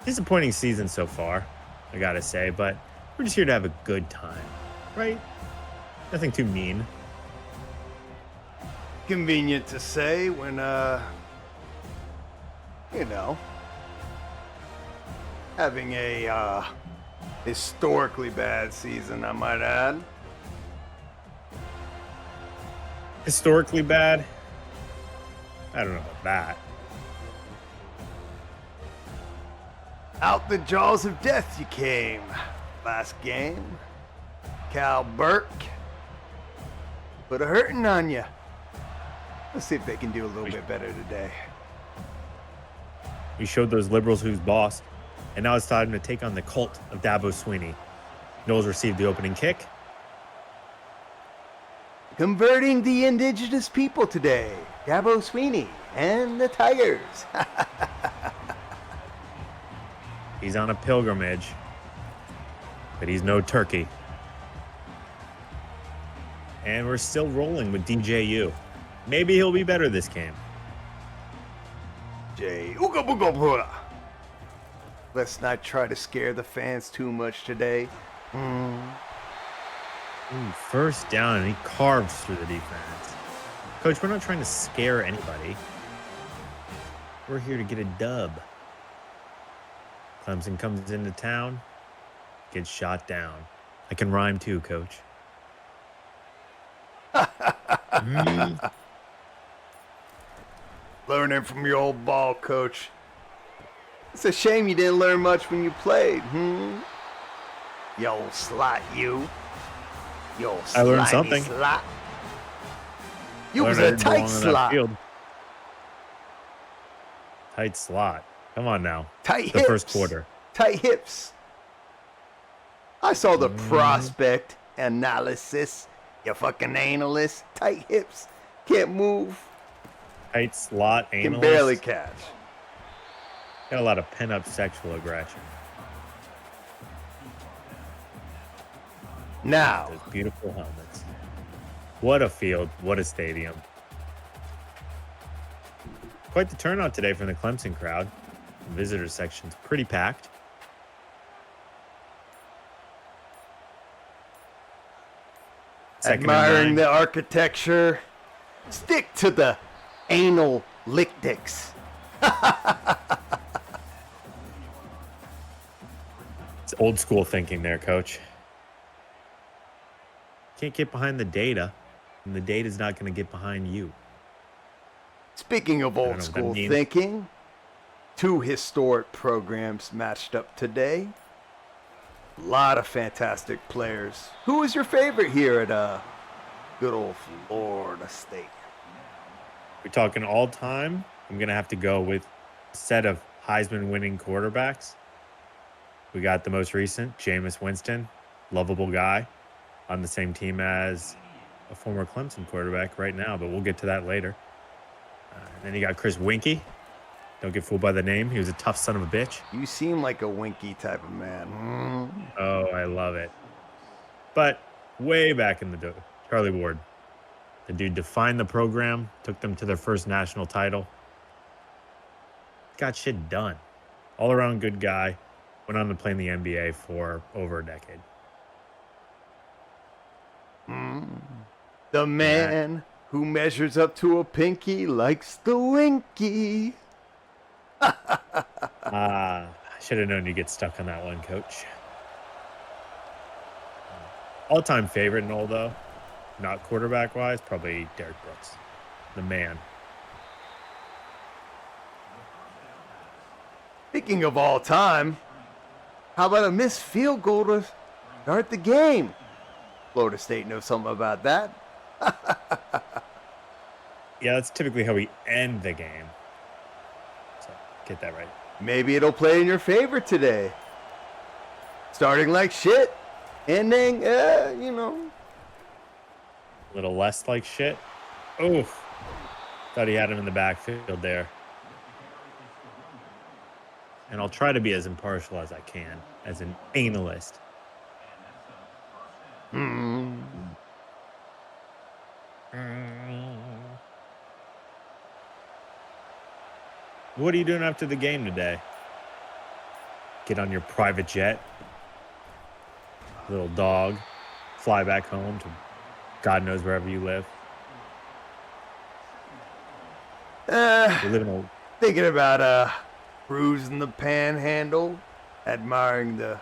Disappointing season so far, I gotta say, but we're just here to have a good time, right? Nothing too mean. Convenient to say when, having a historically bad season, I might add. Historically bad? I don't know about that. Out the jaws of death you came. Last game, Cal Burke put a hurting on you. Let's see if they can do a little bit better today. We showed those liberals who's boss, and now it's time to take on the cult of Dabo Swinney. Knowles received the opening kick. Converting the indigenous people today, Dabo Swinney and the Tigers. He's on a pilgrimage, but he's no turkey. And we're still rolling with DJU. Maybe he'll be better this game. Ooga booga booga. Let's not try to scare the fans too much today. Ooh, first down, and he carves through the defense. Coach, we're not trying to scare anybody. We're here to get a dub. Clemson comes into town, gets shot down. I can rhyme too, Coach. Learning from your old ball coach. It's a shame you didn't learn much when you played, You old slot, you. You old I learned slimy something. Slot. You was a tight slot. Tight slot. Come on now. Tight the hips. First quarter. Tight hips. I saw the prospect analysis. You fucking analyst. Tight hips. Can't move. Tight slot analyst. Can barely catch. Got a lot of pent-up sexual aggression. Now. Those beautiful helmets. What a field. What a stadium. Quite the turnout today from the Clemson crowd. The visitor section's pretty packed. Admiring the architecture. Stick to the anal lick dicks. It's old school thinking there, Coach. Can't get behind the data, and the data's not going to get behind you. Speaking of old school thinking, two historic programs matched up today. A lot of fantastic players. Who is your favorite here at good old Florida State? We're talking all time. I'm going to have to go with a set of Heisman winning quarterbacks. We got the most recent, Jameis Winston, lovable guy, on the same team as a former Clemson quarterback right now, but we'll get to that later. And then you got Chris Winkie. Don't get fooled by the name. He was a tough son of a bitch. You seem like a Winkie type of man. Oh, I love it. But way back in the day, Charlie Ward. The dude defined the program, took them to their first national title. Got shit done. All around good guy. Went on to play in the NBA for over a decade. The man who measures up to a pinky likes the winky. I should have known you'd get stuck on that one, Coach. All-time favorite and all, though, not quarterback-wise, probably Derek Brooks. The man. Speaking of all time, how about a missed field goal to start the game? Florida State knows something about that. Yeah, that's typically how we end the game. So, get that right. Maybe it'll play in your favor today. Starting like shit, ending, A little less like shit. Oof. Thought he had him in the backfield there. And I'll try to be as impartial as I can, as an analyst. What are you doing after the game today? get on your private jet, little dog, fly back home to God knows wherever you live. You're living thinking about cruising the Panhandle, admiring the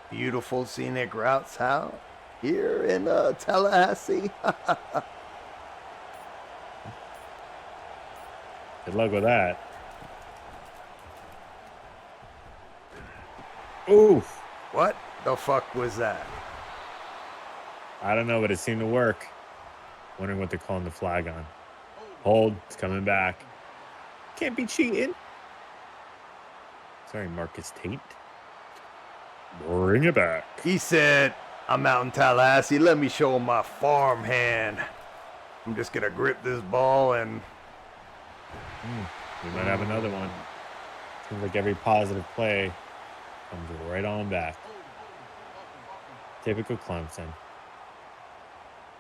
beautiful scenic routes out here in Tallahassee. Good luck with that. Oof. What the fuck was that? I don't know, but it seemed to work. Wondering what they're calling the flag on. Hold. It's coming back. Can't be cheating. Sorry, Marcus Tate. Bring it back. He said, I'm out in Tallahassee. Let me show him my farm hand. I'm just going to grip this ball and... We might have another one. Seems like every positive play comes right on back. Typical Clemson.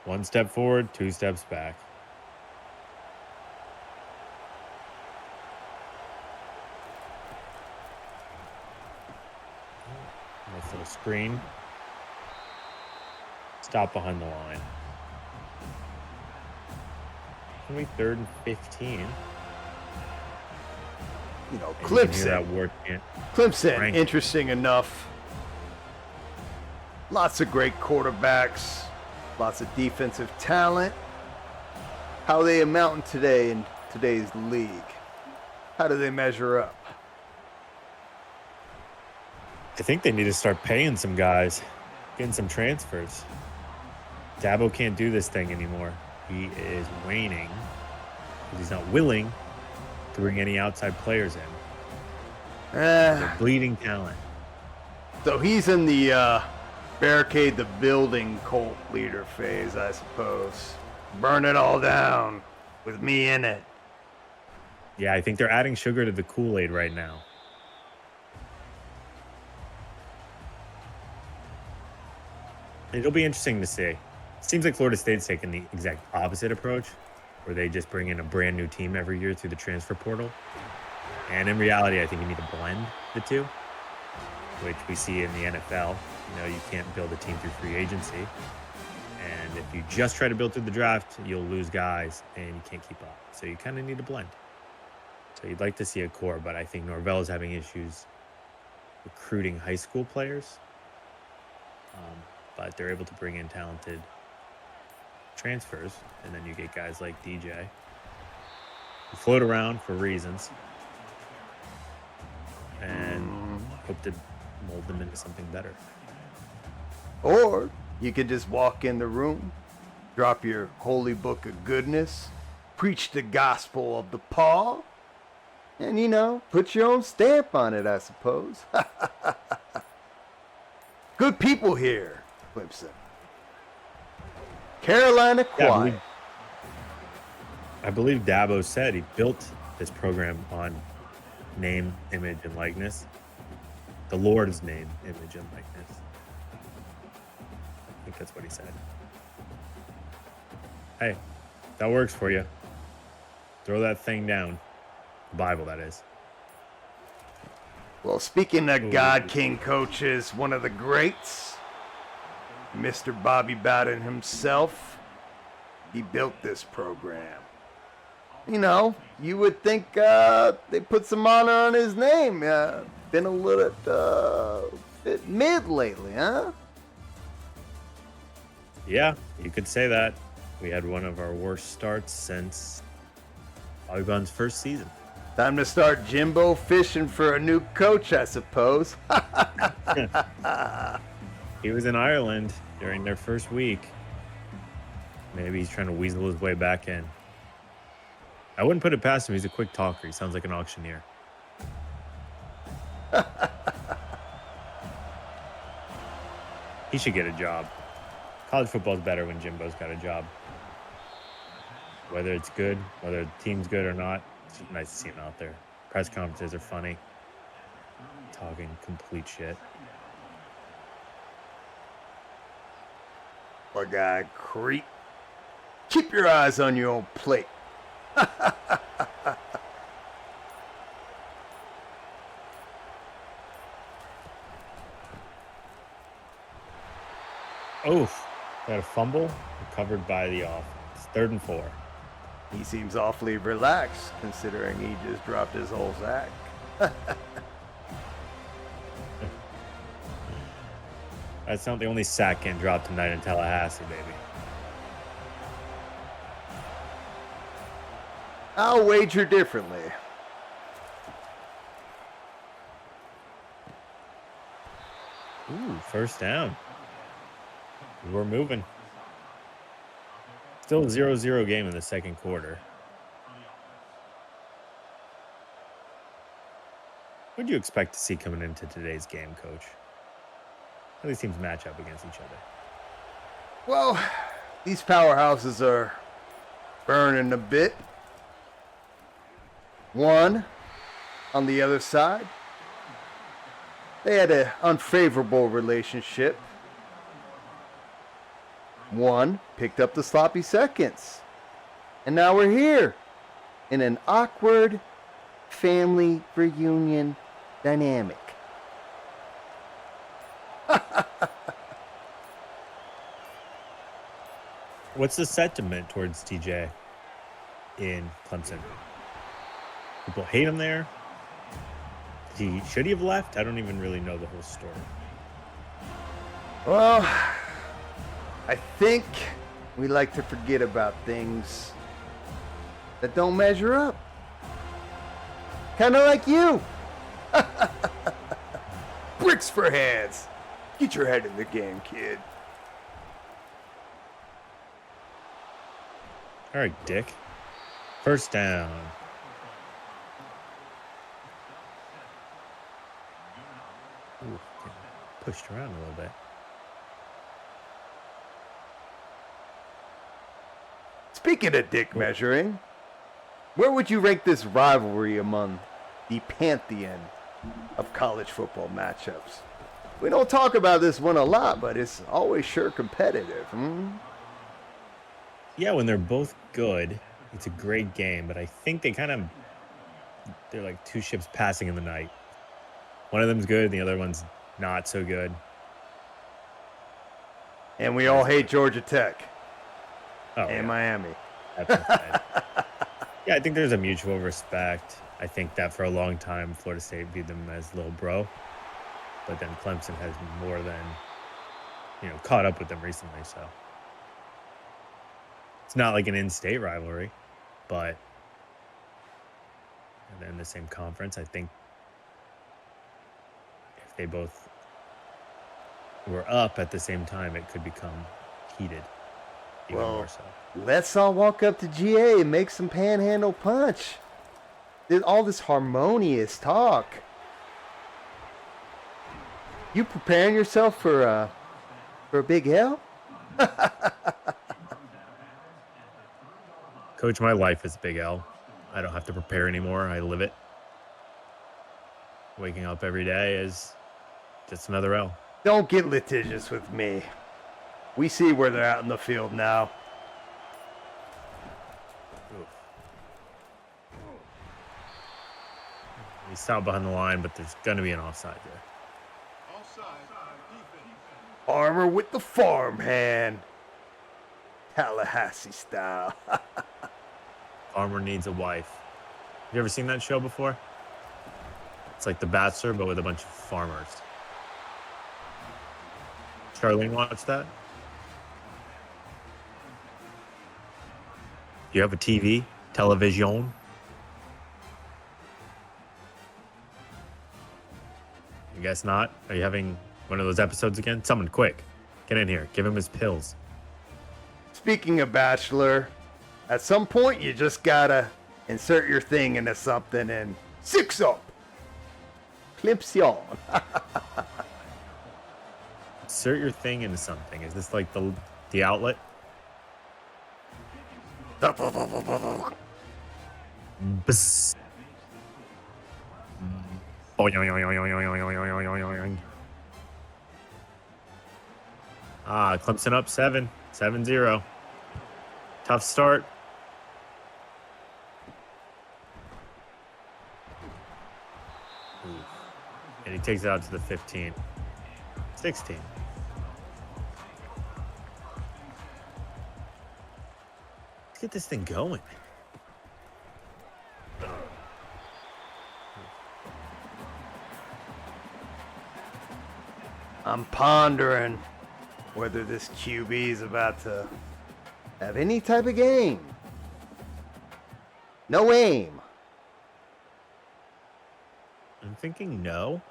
1 step forward, 2 steps back. Nice little screen. Stop behind the line. Can we 3rd and 15? You know, and Clemson, rank. Interesting enough. Lots of great quarterbacks, lots of defensive talent. How are they amounting today in today's league? How do they measure up? I think they need to start paying some guys, getting some transfers. Dabo can't do this thing anymore. He is waning because he's not willing to bring any outside players in. They're bleeding talent. So he's in the barricade the building cult leader phase, I suppose. Burn it all down with me in it. Yeah, I think they're adding sugar to the Kool-Aid right now. It'll be interesting to see. Seems like Florida State's taking the exact opposite approach, where they just bring in a brand new team every year through the transfer portal. And in reality, I think you need to blend the two, which we see in the NFL. You know, you can't build a team through free agency. And if you just try to build through the draft, you'll lose guys and you can't keep up. So you kind of need to blend. So you'd like to see a core, but I think Norvell is having issues recruiting high school players. But they're able to bring in talented transfers, and then you get guys like DJ who float around for reasons and hope to mold them into something better. Or you could just walk in the room, drop your holy book of goodness, preach the gospel of the Paul, and, you know, put your own stamp on it, I suppose. Good people here, Clemson. Carolina quiet. Yeah, I believe Dabo said he built this program on name, image, and likeness. The Lord's name, image, and likeness. I think that's what he said. Hey, that works for you. Throw that thing down. The Bible, that is. Well, speaking of God King coaches, one of the greats, Mr. Bobby Bowden himself, he built this program. You know, you would think they put some honor on his name. Been a little bit mid lately, huh? Yeah, you could say that. We had one of our worst starts since Bobby Bowden's first season. Time to start Jimbo fishing for a new coach, I suppose. He was in Ireland during their first week. Maybe he's trying to weasel his way back in. I wouldn't put it past him. He's a quick talker. He sounds like an auctioneer. He should get a job. College football's better when Jimbo's got a job. Whether it's good, whether the team's good or not, it's just nice to see him out there. Press conferences are funny. Talking complete shit. My guy, creep. Keep your eyes on your own plate. Oof. Got a fumble recovered by the offense. 3rd and 4. He seems awfully relaxed considering he just dropped his whole sack. That's not the only sack getting dropped tonight in Tallahassee, baby. I'll wager differently. Ooh, 1st down. We're moving. Still a 0-0 game in the 2nd quarter. What do you expect to see coming into today's game, Coach? How these teams match up against each other? Well, these powerhouses are burning a bit. One, on the other side, they had an unfavorable relationship. One picked up the sloppy seconds. And now we're here in an awkward family reunion dynamic. What's the sentiment towards TJ in Clemson? People hate him there. Should he have left? I don't even really know the whole story. Well, I think we like to forget about things that don't measure up. Kind of like you. Bricks for hands. Get your head in the game, kid. All right, Dick. 1st down. Ooh, pushed around a little bit. Speaking of dick measuring, where would you rank this rivalry among the pantheon of college football matchups? We don't talk about this one a lot, but it's always sure competitive. Yeah, when they're both good, it's a great game, but I think they're like two ships passing in the night. One of them's good, and the other one's not so good. And we all hate Georgia Tech. And yeah. Miami. Yeah, I think there's a mutual respect. I think that for a long time, Florida State viewed them as little bro. But then Clemson has more than, caught up with them recently. So it's not like an in-state rivalry, but they're in the same conference. I think if they both were up at the same time, it could become heated even more so. Let's all walk up to GA and make some panhandle punch. There's all this harmonious talk. You preparing yourself for a big L? Coach, my life is Big L. I don't have to prepare anymore. I live it. Waking up every day is just another L. Don't get litigious with me. We see where they're out in the field now. He's stopped behind the line, but there's going to be an offside there. Armor with the farmhand. Tallahassee style. Farmer needs a wife. Have you ever seen that show before? It's like The Bachelor, but with a bunch of farmers. Charlene watched that? You have a TV? Television? I guess not. Are you having one of those episodes again? Someone quick. Get in here. Give him his pills. Speaking of Bachelor, at some point you just gotta insert your thing into something and 6 up. Clemson. Insert your thing into something. Is this like the outlet? Bzz. Clemson up 7-0. Tough start. And he takes it out to the 15. 16. get this thing going. I'm pondering whether this QB is about to have any type of game. No aim. I'm thinking no.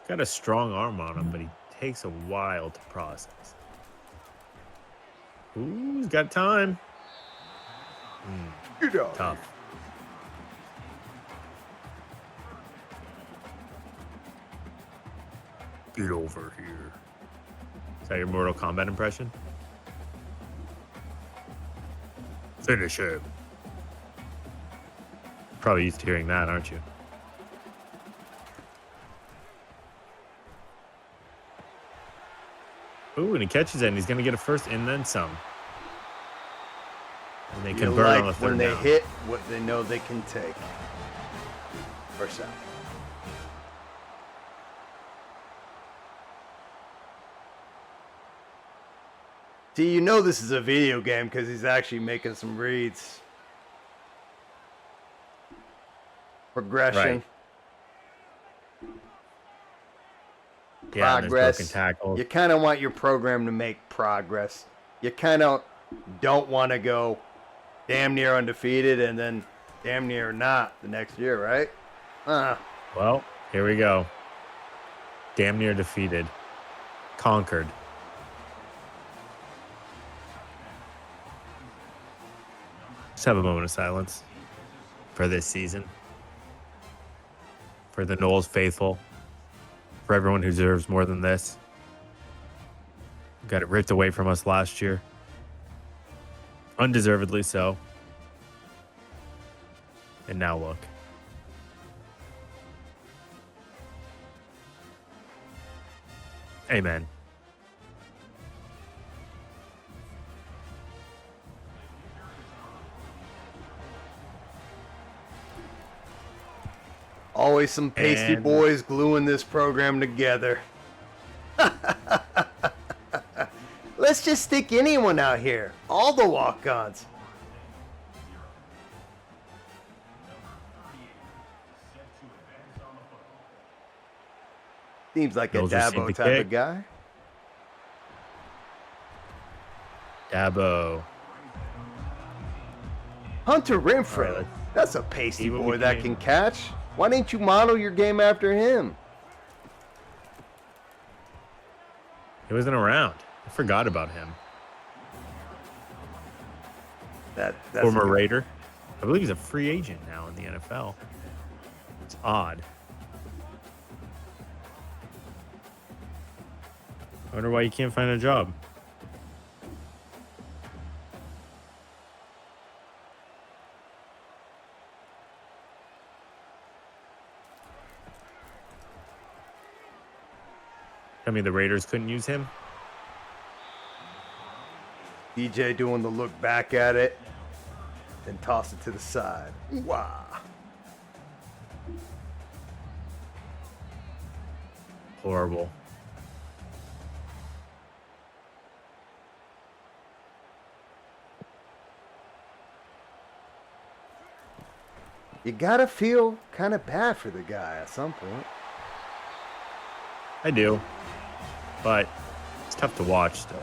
Got a strong arm on him, but he takes a while to process. Ooh, he's got time. Tough. Get over here. Is that your Mortal Kombat impression? Finish him. Probably used to hearing that, aren't you? Ooh, and he catches it, and he's going to get a first and then some. And they convert on the third when they down. hit what they know they can take. First down. See, you know this is a video game because he's actually making some reads. Progression. Right. Yeah, Progress. broken tackles. You kind of want your program to make progress. You kind of don't want to go damn near undefeated and then damn near not the next year, right? Well, here we go. Damn near defeated. Conquered. Let's have a moment of silence for this season. For the Knowles faithful. For everyone who deserves more than this. Got it ripped away from us last year. Undeservedly so. And now look. Amen. Always some pasty boys gluing this program together. Let's just stick anyone out here. All the walk-ons. Seems like a Dabo type of guy. Dabo. Hunter Renfrow. That's a pasty boy that can catch. Why didn't you model your game after him? He wasn't around. I forgot about him. That's former Raider. I believe he's a free agent now in the NFL. It's odd. I wonder why you can't find a job. I mean, the Raiders couldn't use him. DJ doing the look back at it, then toss it to the side. Wow. Horrible. You gotta feel kind of bad for the guy at some point. I do. But it's tough to watch still.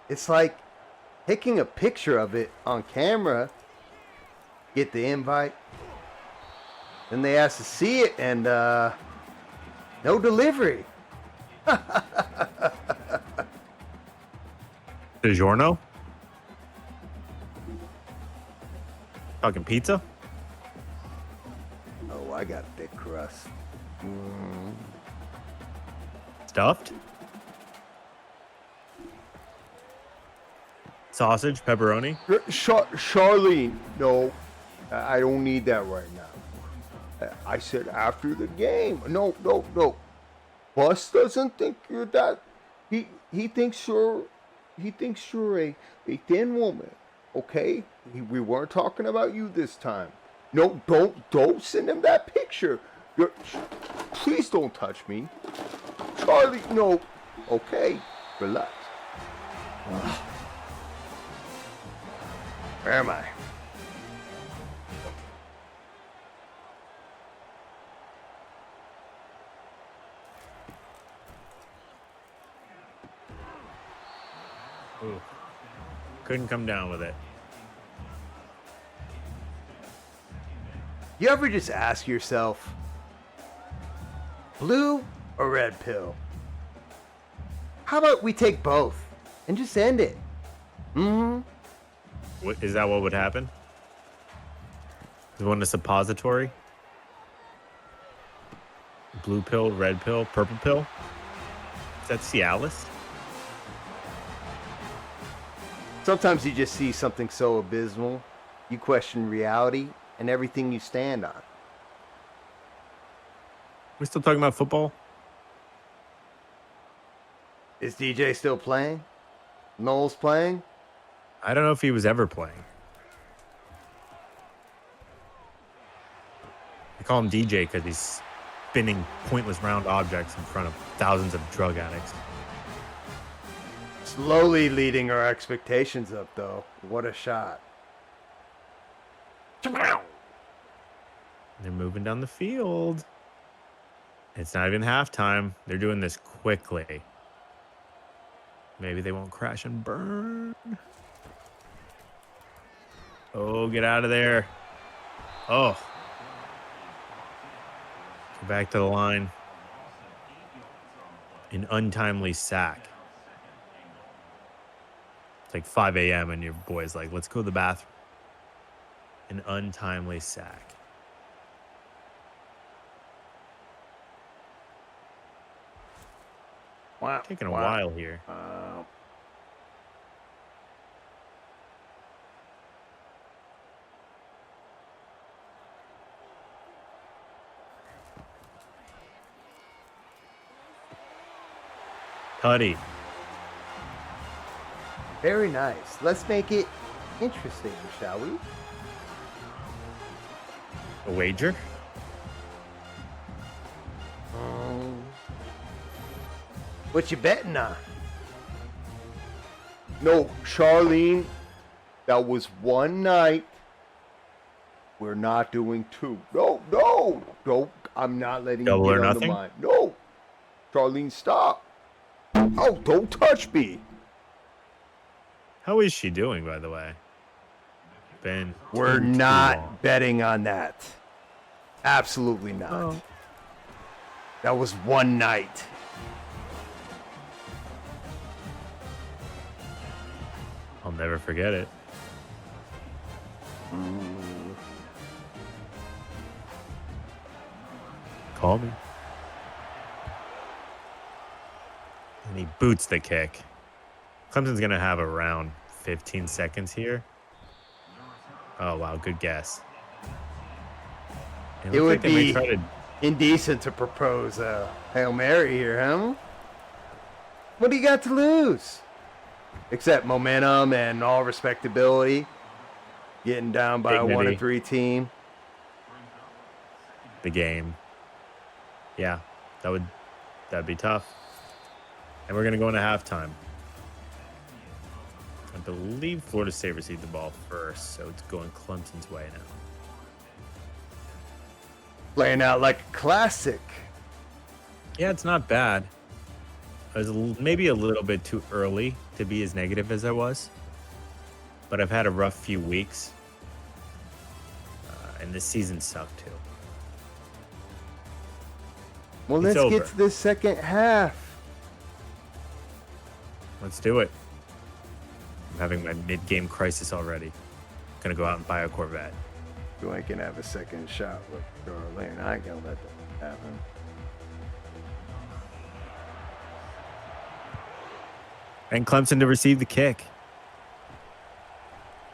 It's like taking a picture of it on camera, get the invite, then they ask to see it, and no delivery. DiGiorno? Talking pizza? Oh, I got a thick crust. Stuffed? Sausage, pepperoni? Charlene, no, I don't need that right now. I said after the game. No. Bus doesn't think you're that. He thinks you're a thin woman. Okay, we weren't talking about you this time. No, don't send him that picture. Please don't touch me. Charlie, no. Okay, relax. Where am I? Ooh. Couldn't come down with it. You ever just ask yourself, blue or red pill? How about we take both and just end it? What, is that what would happen? Is one a suppository? Blue pill, red pill, purple pill? Is that Cialis? Sometimes you just see something so abysmal, you question reality and everything you stand on. We're still talking about football? Is DJ still playing? Noel's playing? I don't know if he was ever playing. I call him DJ because he's spinning pointless round objects in front of thousands of drug addicts. Slowly leading our expectations up, though. What a shot. They're moving down the field. It's not even halftime. They're doing this quickly. Maybe they won't crash and burn. Oh, get out of there. Oh. Get back to the line. An untimely sack. It's like 5 a.m. and your boy's like, let's go to the bathroom. An untimely sack. Wow. Taking a while here. Tutty. Very nice. Let's make it interesting, shall we? A wager? What you betting on? No, Charlene, that was one night. We're not doing two. No, I'm not letting Double you or get on nothing? the mind. No, Charlene, stop. Oh, don't touch me. How is she doing, by the way? We're too not long. betting on that. Absolutely not. Oh. That was one night. I'll never forget it. Call me. And he boots the kick. Clemson's going to have around 15 seconds here. Oh, wow. Good guess. It would be try to... indecent to propose a Hail Mary here, huh? What do you got to lose? Except momentum and all respectability. Getting down by Dignity. a 1-3 team. the game. Yeah, that'd be tough. And we're going to go into halftime. I believe Florida State received the ball first, so it's going Clemson's way now. Playing out like a classic. Yeah, it's not bad. I was maybe a little bit too early to be as negative as I was, but I've had a rough few weeks, and this season sucked too. Well, It's let's over. get to the second half. Let's do it. I'm having my mid-game crisis already. Gonna go out and buy a Corvette. You ain't gonna have a second shot with Darlene. I ain't gonna let that happen. And Clemson to receive the kick.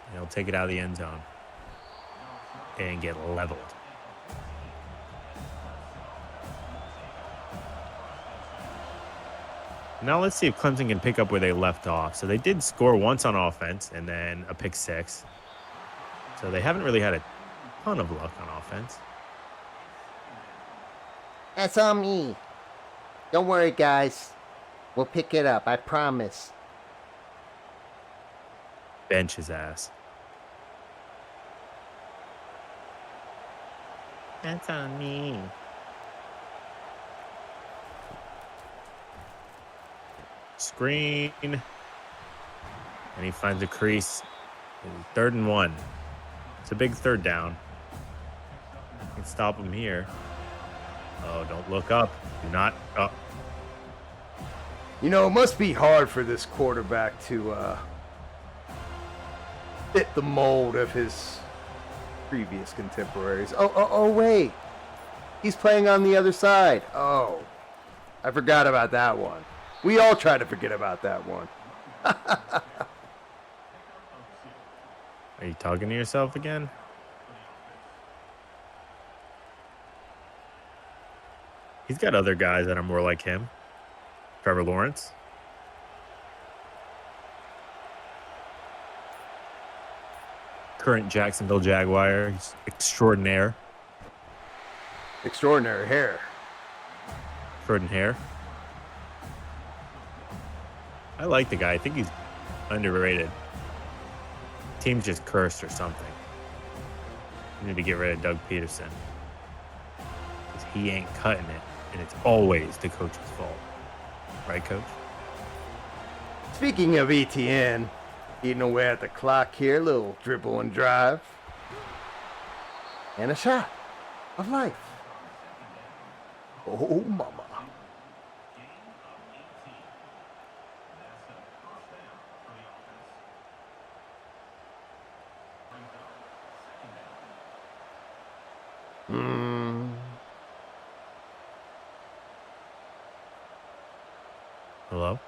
And he'll take it out of the end zone and get leveled. Now let's see if Clemson can pick up where they left off. So they did score once on offense and then a pick six. So they haven't really had a ton of luck on offense. That's on me. Don't worry, guys. We'll pick it up, I promise. Bench his ass. That's on me. Screen. And he finds a crease. 3rd and 1. It's a big 3rd down. You can stop him here. Oh, don't look up. Do not up. You know, it must be hard for this quarterback to fit the mold of his previous contemporaries. Oh, wait. He's playing on the other side. Oh, I forgot about that one. We all try to forget about that one. Are you talking to yourself again? He's got other guys that are more like him. Trevor Lawrence. Current Jacksonville Jaguar. He's extraordinaire. Extraordinary hair. Extraordinaire. I like the guy. I think he's underrated. Team's just cursed or something. We need to get rid of Doug Peterson. Because he ain't cutting it. And it's always the coach's fault. Right, Coach? Speaking of ETN, eating away at the clock here, little dribble and drive. And a shot of life. Oh, mama. Hello?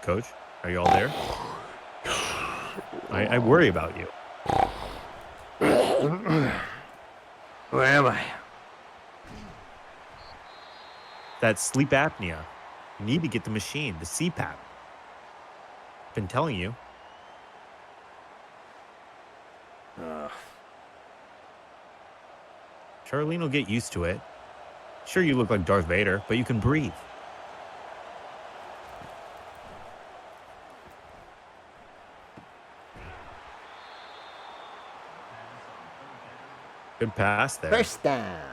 Coach? Are you all there? I worry about you. Where am I? That sleep apnea. You need to get the machine, the CPAP. Been telling you. Charlene will get used to it. Sure, you look like Darth Vader, but you can breathe. Good pass there. First down.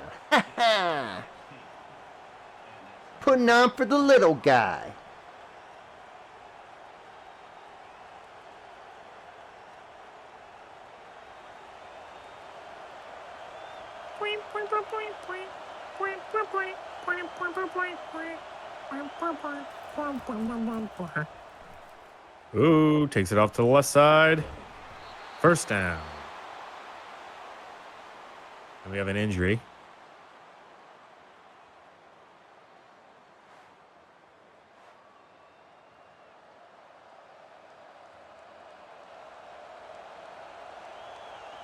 Putting on for the little guy. Ooh, takes it off to the left side. First down. And we have an injury.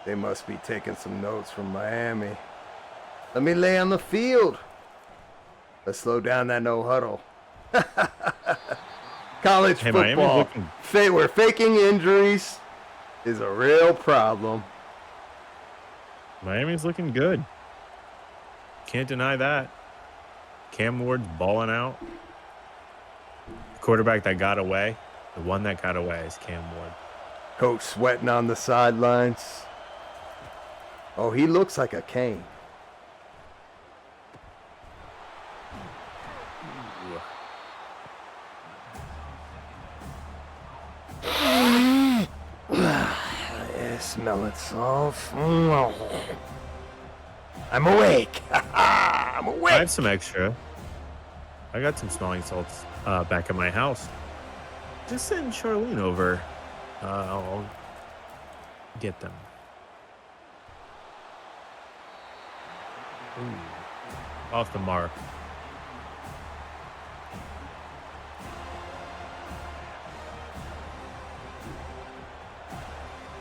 They must be taking some notes from Miami. Let me lay on the field. Let's slow down that no huddle. College football, where faking injuries is a real problem. Miami's looking good. Can't deny that. Cam Ward's balling out. The quarterback that got away, the one that got away is Cam Ward. Coach sweating on the sidelines. Oh, he looks like a cane. Smelling salt. I'm awake. I'm awake. I have some extra. I got some smelling salts back at my house. Just send Charlene over. I'll get them. Ooh. Off the mark.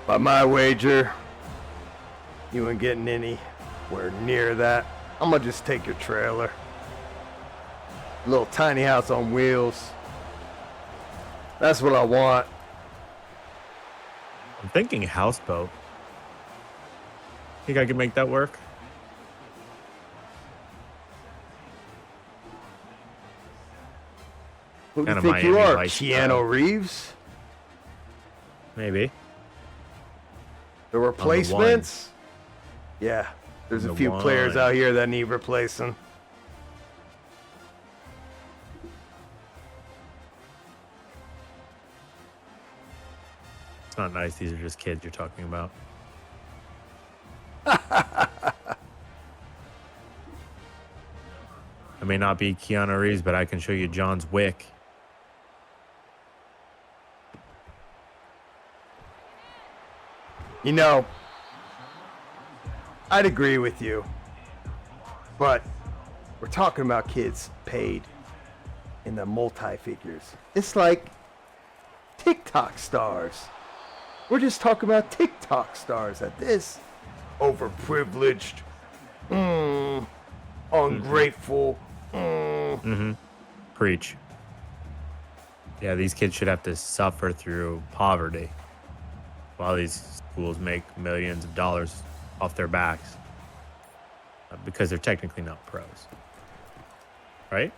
By my wager, you ain't getting anywhere near that. I'm gonna just take your trailer. Little tiny house on wheels. That's what I want. I'm thinking houseboat. Think I could make that work? Who do you Kinda think you Miami are, Vice Keanu style. Reeves? Maybe. The replacements? Yeah, there's a few players out here that need replacing. It's not nice. These are just kids you're talking about. I may not be Keanu Reeves, but I can show you John's Wick. You know, I'd agree with you, but we're talking about kids paid in the multi-figures. It's like TikTok stars. We're just talking about TikTok stars at this. Overprivileged, ungrateful. Preach. Yeah, these kids should have to suffer through poverty while these schools make millions of dollars off their backs because they're technically not pros. Right?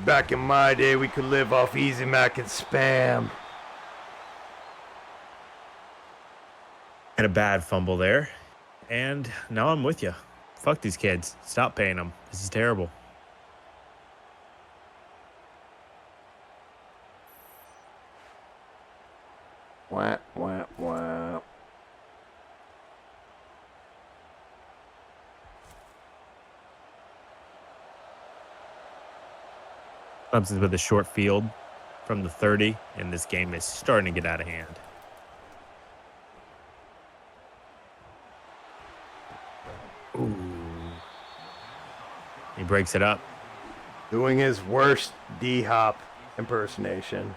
Back in my day, we could live off Easy Mac and Spam. And a bad fumble there. And now I'm with you. Fuck these kids. Stop paying them. This is terrible. Wah, wah, wah. Clemson's with a short field from the 30, and this game is starting to get out of hand. Ooh. He breaks it up. Doing his worst D-Hop impersonation.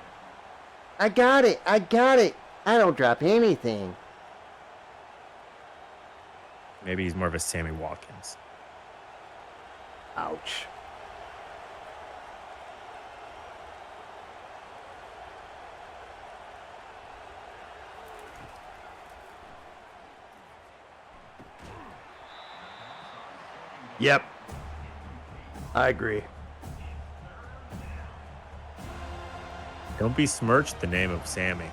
I got it. I got it. I don't drop anything. Maybe he's more of a Sammy Watkins. Ouch. Yep. I agree. Don't besmirch the name of Sammy.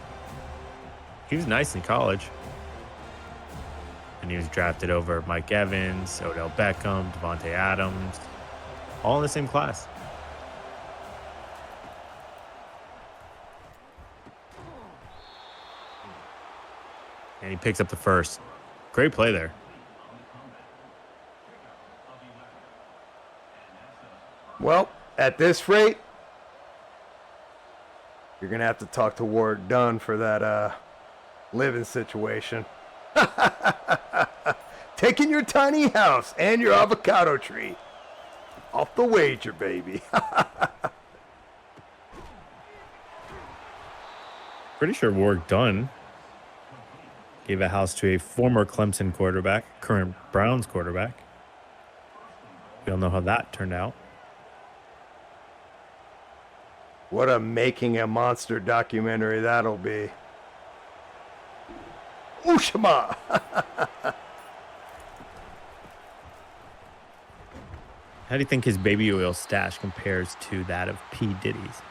He was nice in college. And he was drafted over Mike Evans, Odell Beckham, Devontae Adams, all in the same class. And he picks up the first. Great play there. Well, at this rate, you're going to have to talk to Ward Dunn for that living situation. Taking your tiny house and your avocado tree off the wager, baby. Pretty sure Ward Dunn gave a house to a former Clemson quarterback, current Browns quarterback. We all know how that turned out. What a making a monster documentary that'll be. Ushma! How do you think his baby oil stash compares to that of P. Diddy's?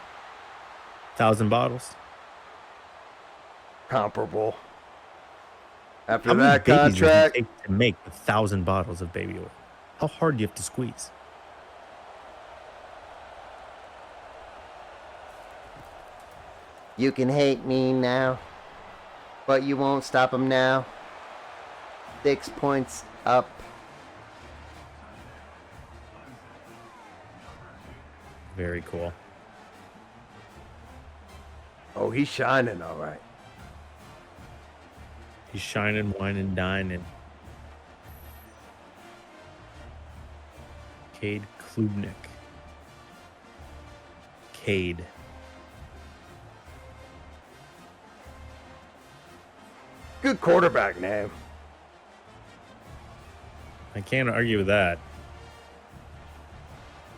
1,000 bottles? Comparable. After How many that babies does it contract, take to make 1,000 bottles of baby oil? How hard do you have to squeeze? You can hate me now, but you won't stop him now. 6 points up. Very cool. oh, he's shining all right. He's shining, whining, dining. Cade Klubnik. Cade. Good quarterback name. I can't argue with that.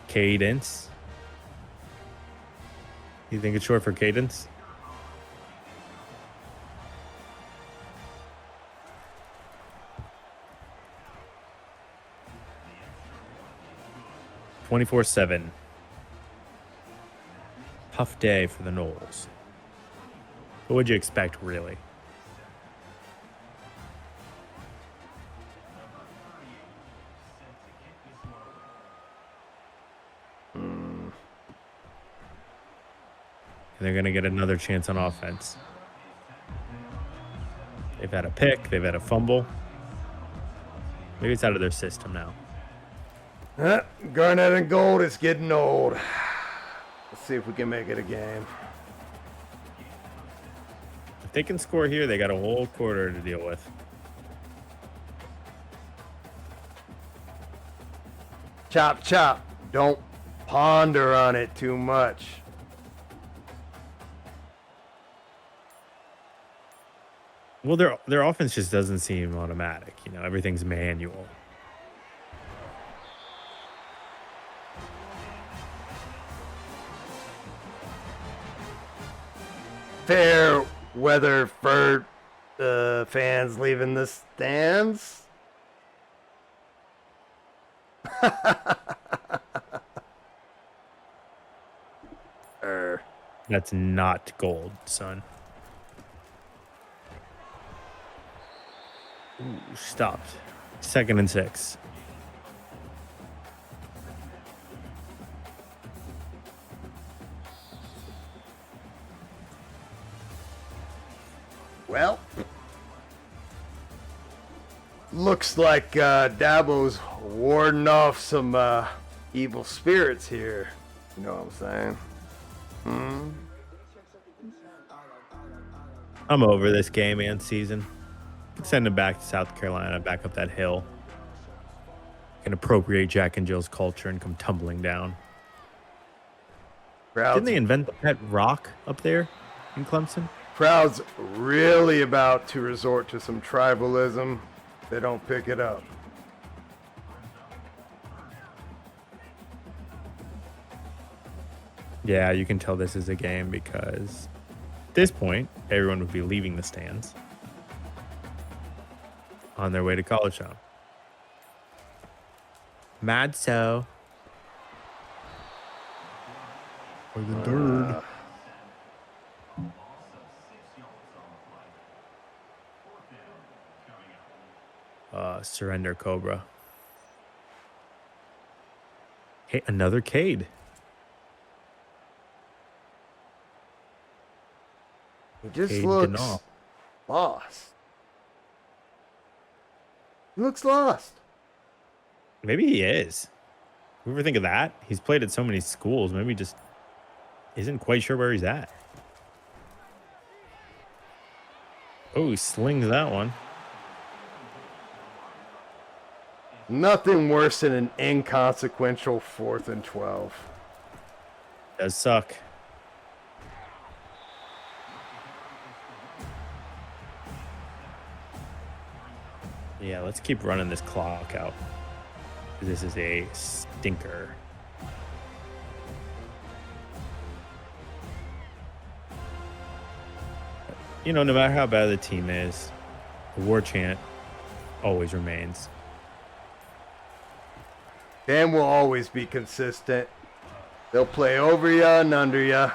Cadence. You think it's short for cadence? (24/7) Tough day for the Noles. What would you expect, really? They're going to get another chance on offense. They've had a pick. They've had a fumble. Maybe it's out of their system now. Garnet and gold is getting old. Let's see if we can make it a game. If they can score here, they got a whole quarter to deal with. Chop, chop. Don't ponder on it too much. Well, their offense just doesn't seem automatic. You know, everything's manual. Fair weather for fans leaving the stands. That's not gold, son. Ooh, stopped. 2nd and 6. Well, looks like Dabo's warding off some evil spirits here. You know what I'm saying? I'm over this game and season. Send him back to South Carolina, back up that hill. Can appropriate Jack and Jill's culture and come tumbling down. Didn't they invent the pet rock up there in Clemson? Crowd's really about to resort to some tribalism. They don't pick it up. Yeah, you can tell this is a game because at this point, everyone would be leaving the stands on their way to college town. Mad so. Or the dirt. Surrender Cobra. Hey, another Cade. He just Cade looks Ganall. lost. He looks lost. Maybe he is. You ever think of that? He's played at so many schools. Maybe he just isn't quite sure where he's at. Oh, he slings that one. Nothing worse than an inconsequential 4th and 12. Does suck. Yeah, let's keep running this clock out. This is a stinker. You know, no matter how bad the team is, the war chant always remains. Dan will always be consistent. They'll play over ya and under ya.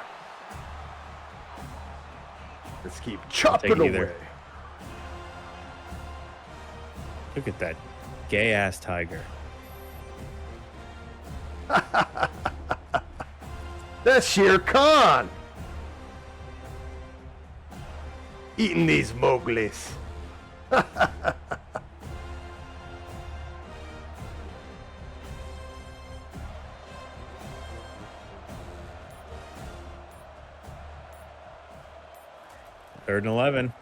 Let's keep chopping away. Look at that gay-ass tiger. That's Shere Khan. Eating these Mowglis. Third and 11.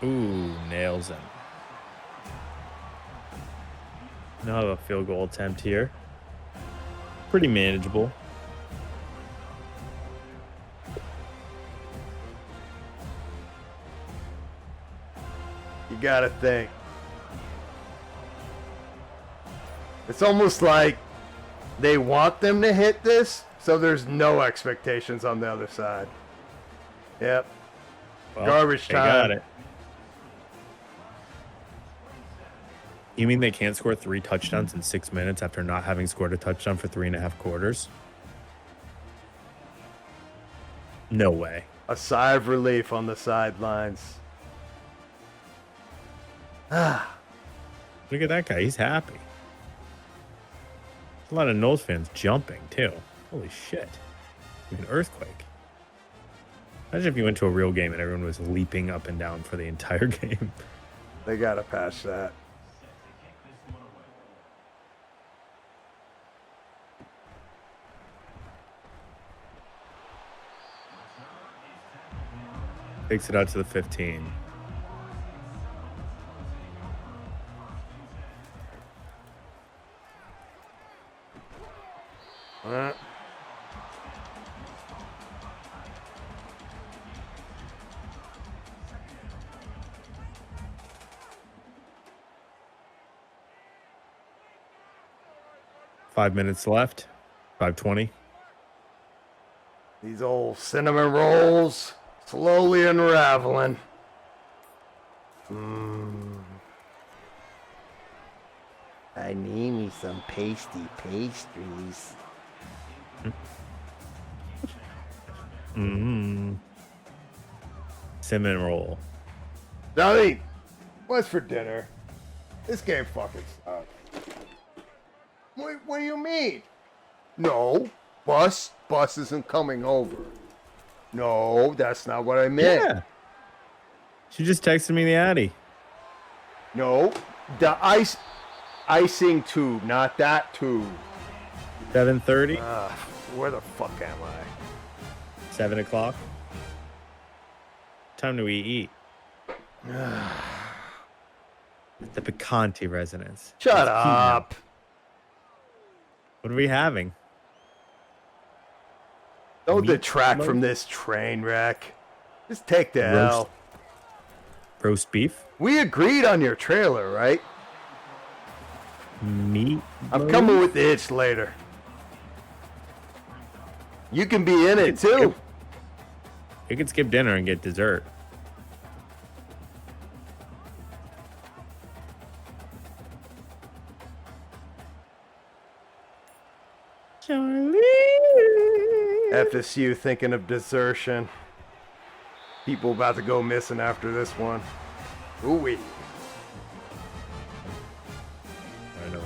Ooh, nails him. Now have a field goal attempt here. Pretty manageable. You gotta think. It's almost like they want them to hit this, so there's no expectations on the other side. Yep. Well, Garbage they time. got it. You mean they can't score 3 touchdowns in 6 minutes after not having scored a touchdown for 3.5 quarters? No way. A sigh of relief on the sidelines. Look at that guy. He's happy. There's a lot of Knowles fans jumping, too. Holy shit. Like an earthquake. Imagine if you went to a real game and everyone was leaping up and down for the entire game. They got to patch that. Takes it out to the 15. Five minutes left. 5:20. These old cinnamon rolls slowly unraveling. I need me some pasty pastries. Cinnamon roll. Johnny, what's for dinner? This game fucking sucks. What do you mean? No, bus isn't coming over. No, that's not what I meant. Yeah. She just texted me the Addy. No, the icing tube, not that tube. 7:30. Where the fuck am I? 7 o'clock. Time to eat. The Picante residence. Shut It's up. heating. What are we having? Don't Meat detract mode? from this train wreck. Just take the Roast. L. Roast beef? We agreed on your trailer, right? Meat? I'm mode? coming with the itch later. You can be in it too. You could skip dinner and get dessert. Charlie. FSU thinking of desertion. People about to go missing after this one. Ooh-wee. I know.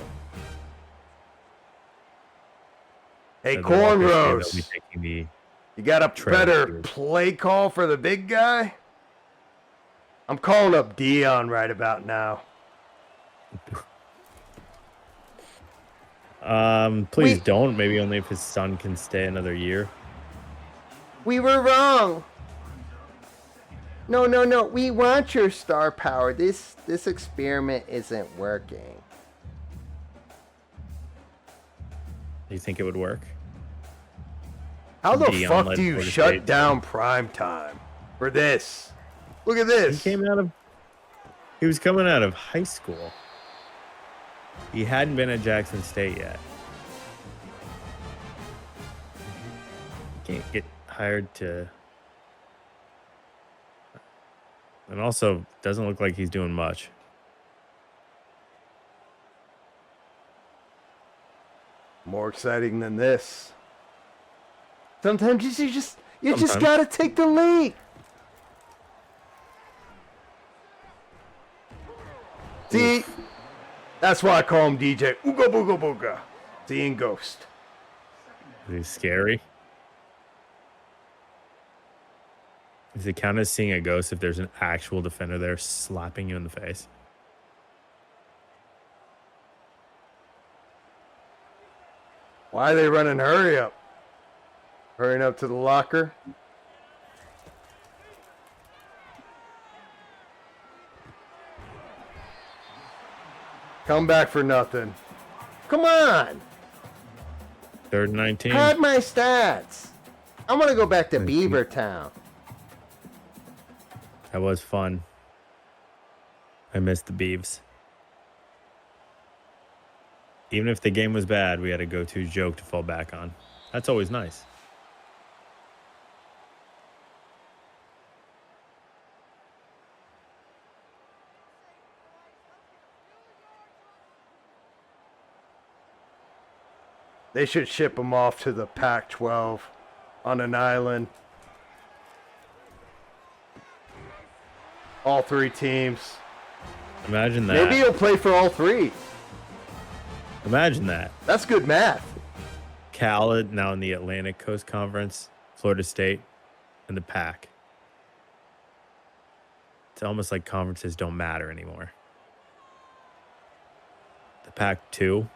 Hey, Said the Walker State, they'll be Cornrows. taking the You got a Trail better field. play call for the big guy? I'm calling up Dion right about now. Please Wait. don't. Maybe only if his son can stay another year. We were wrong. No. We want your star power. This experiment isn't working. Do you think it would work? How the Dion fuck led do you Florida shut State. down prime time for this? Look at He this. He was coming out of high school. He hadn't been at Jackson State yet. He can't get hired to. And also, doesn't look like he's doing much. More exciting than this. Sometimes you just Sometimes. gotta take the leap. See, that's why I call him DJ Ooga Booga Booga, seeing ghost. Is he scary? Does it count as seeing a ghost if there's an actual defender there slapping you in the face? Why are they running hurry up? Hurrying up to the locker. Come back for nothing. Come on. 3rd and 19. Pad my stats. I want to go back to Thank you. Beavertown. That was fun. I missed the Beavs. Even if the game was bad, we had a go-to joke to fall back on. That's always nice. They should ship him off to the Pac-12 on an island. All 3 teams. Imagine that. Maybe he'll play for all 3. Imagine that. That's good math. Cal now in the Atlantic Coast Conference, Florida State, and the Pac. It's almost like conferences don't matter anymore. The Pac-2.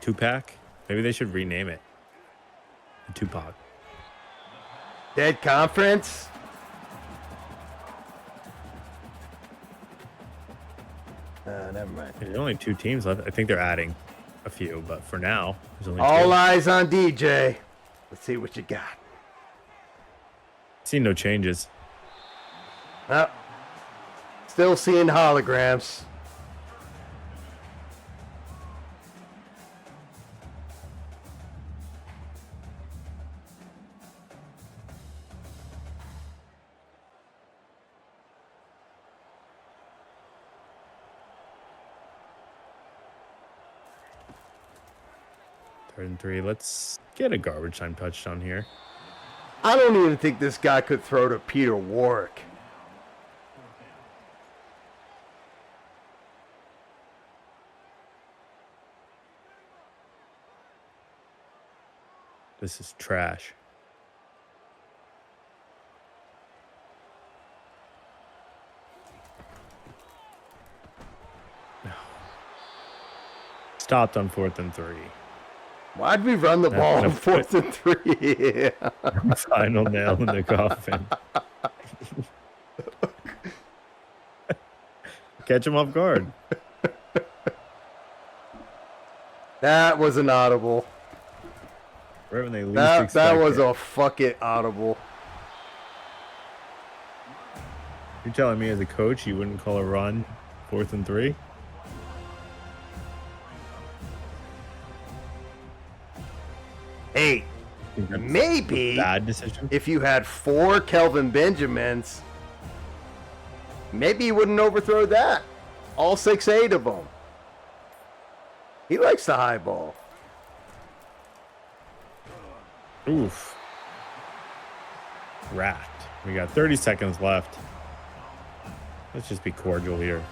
Tupac? Maybe they should rename it. Tupac. Dead conference? Never mind. There's only 2 teams left. I think they're adding a few, but for now, there's only All 2. eyes on DJ. Let's see what you got. See no changes. Oh, still seeing holograms. Third and 3. Let's get a garbage time touchdown here. I don't even think this guy could throw to Peter Warwick. This is trash. No. Stopped on 4th and 3. Why'd we run the ball on 4th and 3? Final nail in the coffin. Catch him off guard. That was an audible. Right when they least That expect was it. a fuck it audible. You're telling me as a coach you wouldn't call a run 4th and 3? Hey, maybe Bad decision. if you had 4 Kelvin Benjamins, maybe you wouldn't overthrow that. All 6'8" of them. He likes the high ball. Oof. Racked. We got 30 seconds left. Let's just be cordial here.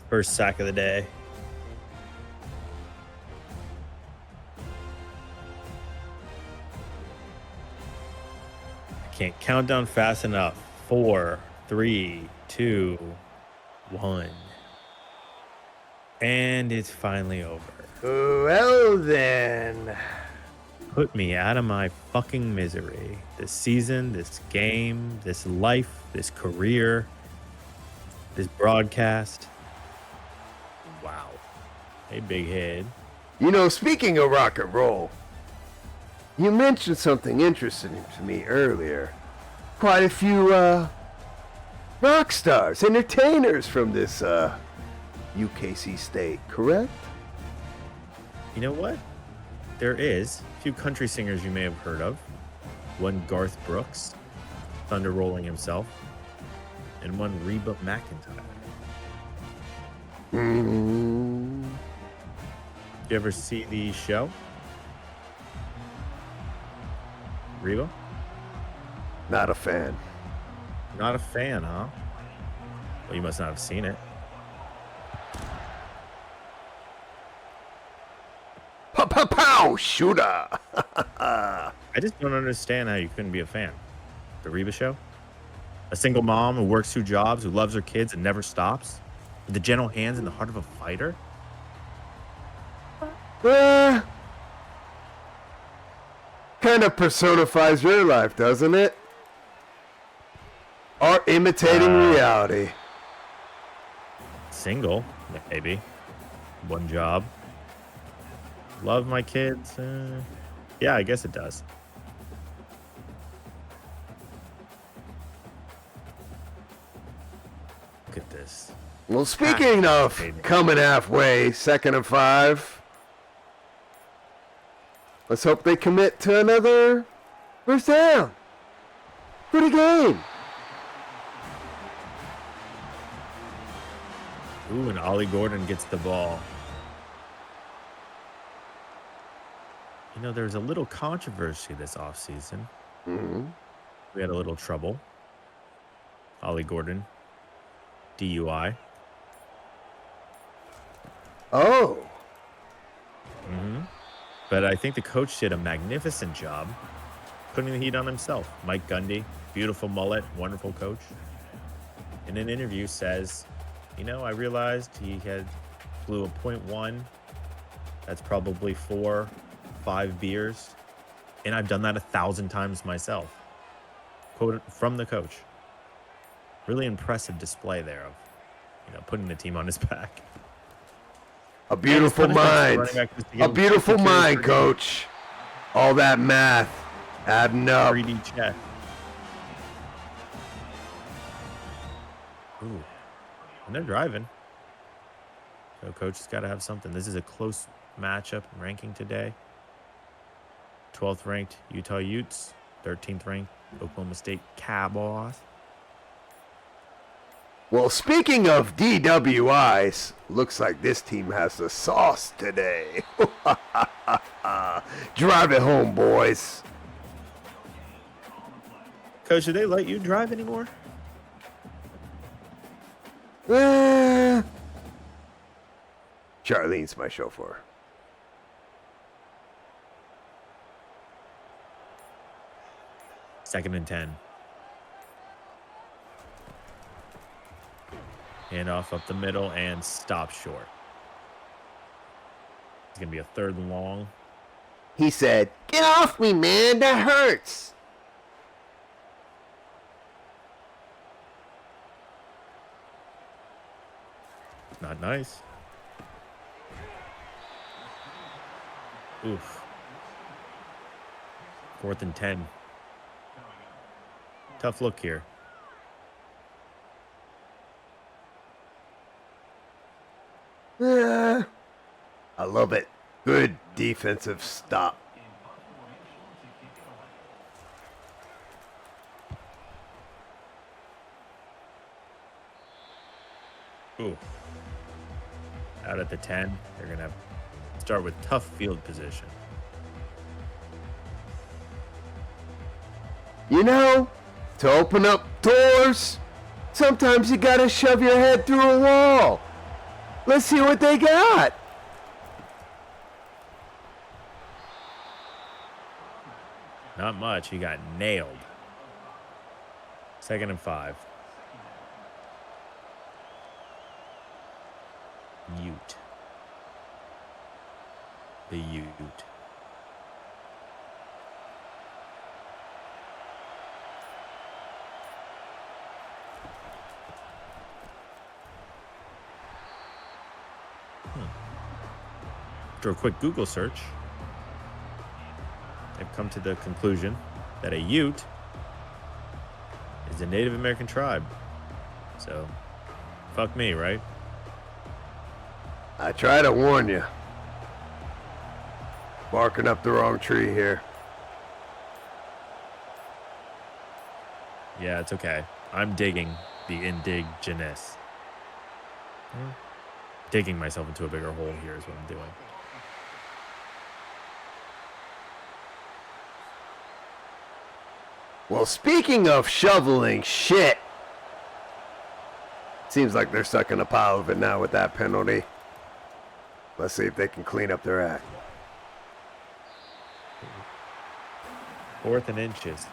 First sack of the day. I can't count down fast enough. 4, 3, 2, 1. And it's finally over. Well then. Put me out of my fucking misery. This season, this game, this life, this career, this broadcast. Wow. Hey, big head. You know, speaking of rock and roll, you mentioned something interesting to me earlier. Quite a few rock stars, entertainers from this UKC State, correct? You know what? There is a few country singers you may have heard of. One Garth Brooks, Thunder Rolling himself, and one Reba McEntire. You ever see the show? Reba? Not a fan. Not a fan, huh? Well, you must not have seen it. Pow! Shooter! I just don't understand how you couldn't be a fan. The Reba show? A single mom who works 2 jobs, who loves her kids and never stops? With the gentle hands and the heart of a fighter? Kind of personifies your life, doesn't it? Art imitating reality. Single, maybe. One job. Love my kids. Yeah, I guess it does. Look at this. Well, speaking of coming halfway, 2nd and 5. Let's hope they commit to another first down for the game. Ooh, and Ollie Gordon gets the ball. You know, there's a little controversy this offseason. Mm-hmm. We had a little trouble. Ollie Gordon, DUI. Oh. But I think the coach did a magnificent job putting the heat on himself. Mike Gundy, beautiful mullet, wonderful coach. In an interview says, you know, I realized he blew a .1. That's probably 4-5 beers. And I've done that 1,000 times myself. Quote from the coach. Really impressive display there of, you know, putting the team on his back. A beautiful mind. A beautiful mind, coach. All that math adding up. 3D check. Ooh. And they're driving. So coach has got to have something. This is a close matchup ranking today. 12th ranked Utah Utes. 13th ranked Oklahoma State Cowboys. Well, speaking of DWIs, looks like this team has the sauce today. Drive it home, boys. Coach, do they let you drive anymore? Charlene's my chauffeur. Second and 10. Hand off up the middle and stop short. It's going to be a 3rd and long. He said, "Get off me, man. That hurts." Not nice. Oof. 4th and 10. Tough look here. I love it. Good defensive stop. Ooh. Out at the 10. They're going to start with tough field position. You know, to open up doors, sometimes you gotta shove your head through a wall. Let's see what they got. Not much. He got nailed. 2nd and 5. Ute. The Ute. After a quick Google search, I've come to the conclusion that a Ute is a Native American tribe. So, fuck me, right? I try to warn you. Barking up the wrong tree here. Yeah, it's okay. I'm digging the Indigenous. Digging myself into a bigger hole here is what I'm doing. Well, speaking of shoveling shit, seems like they're stuck in a pile of it now with that penalty. Let's see if they can clean up their act. 4th and inches.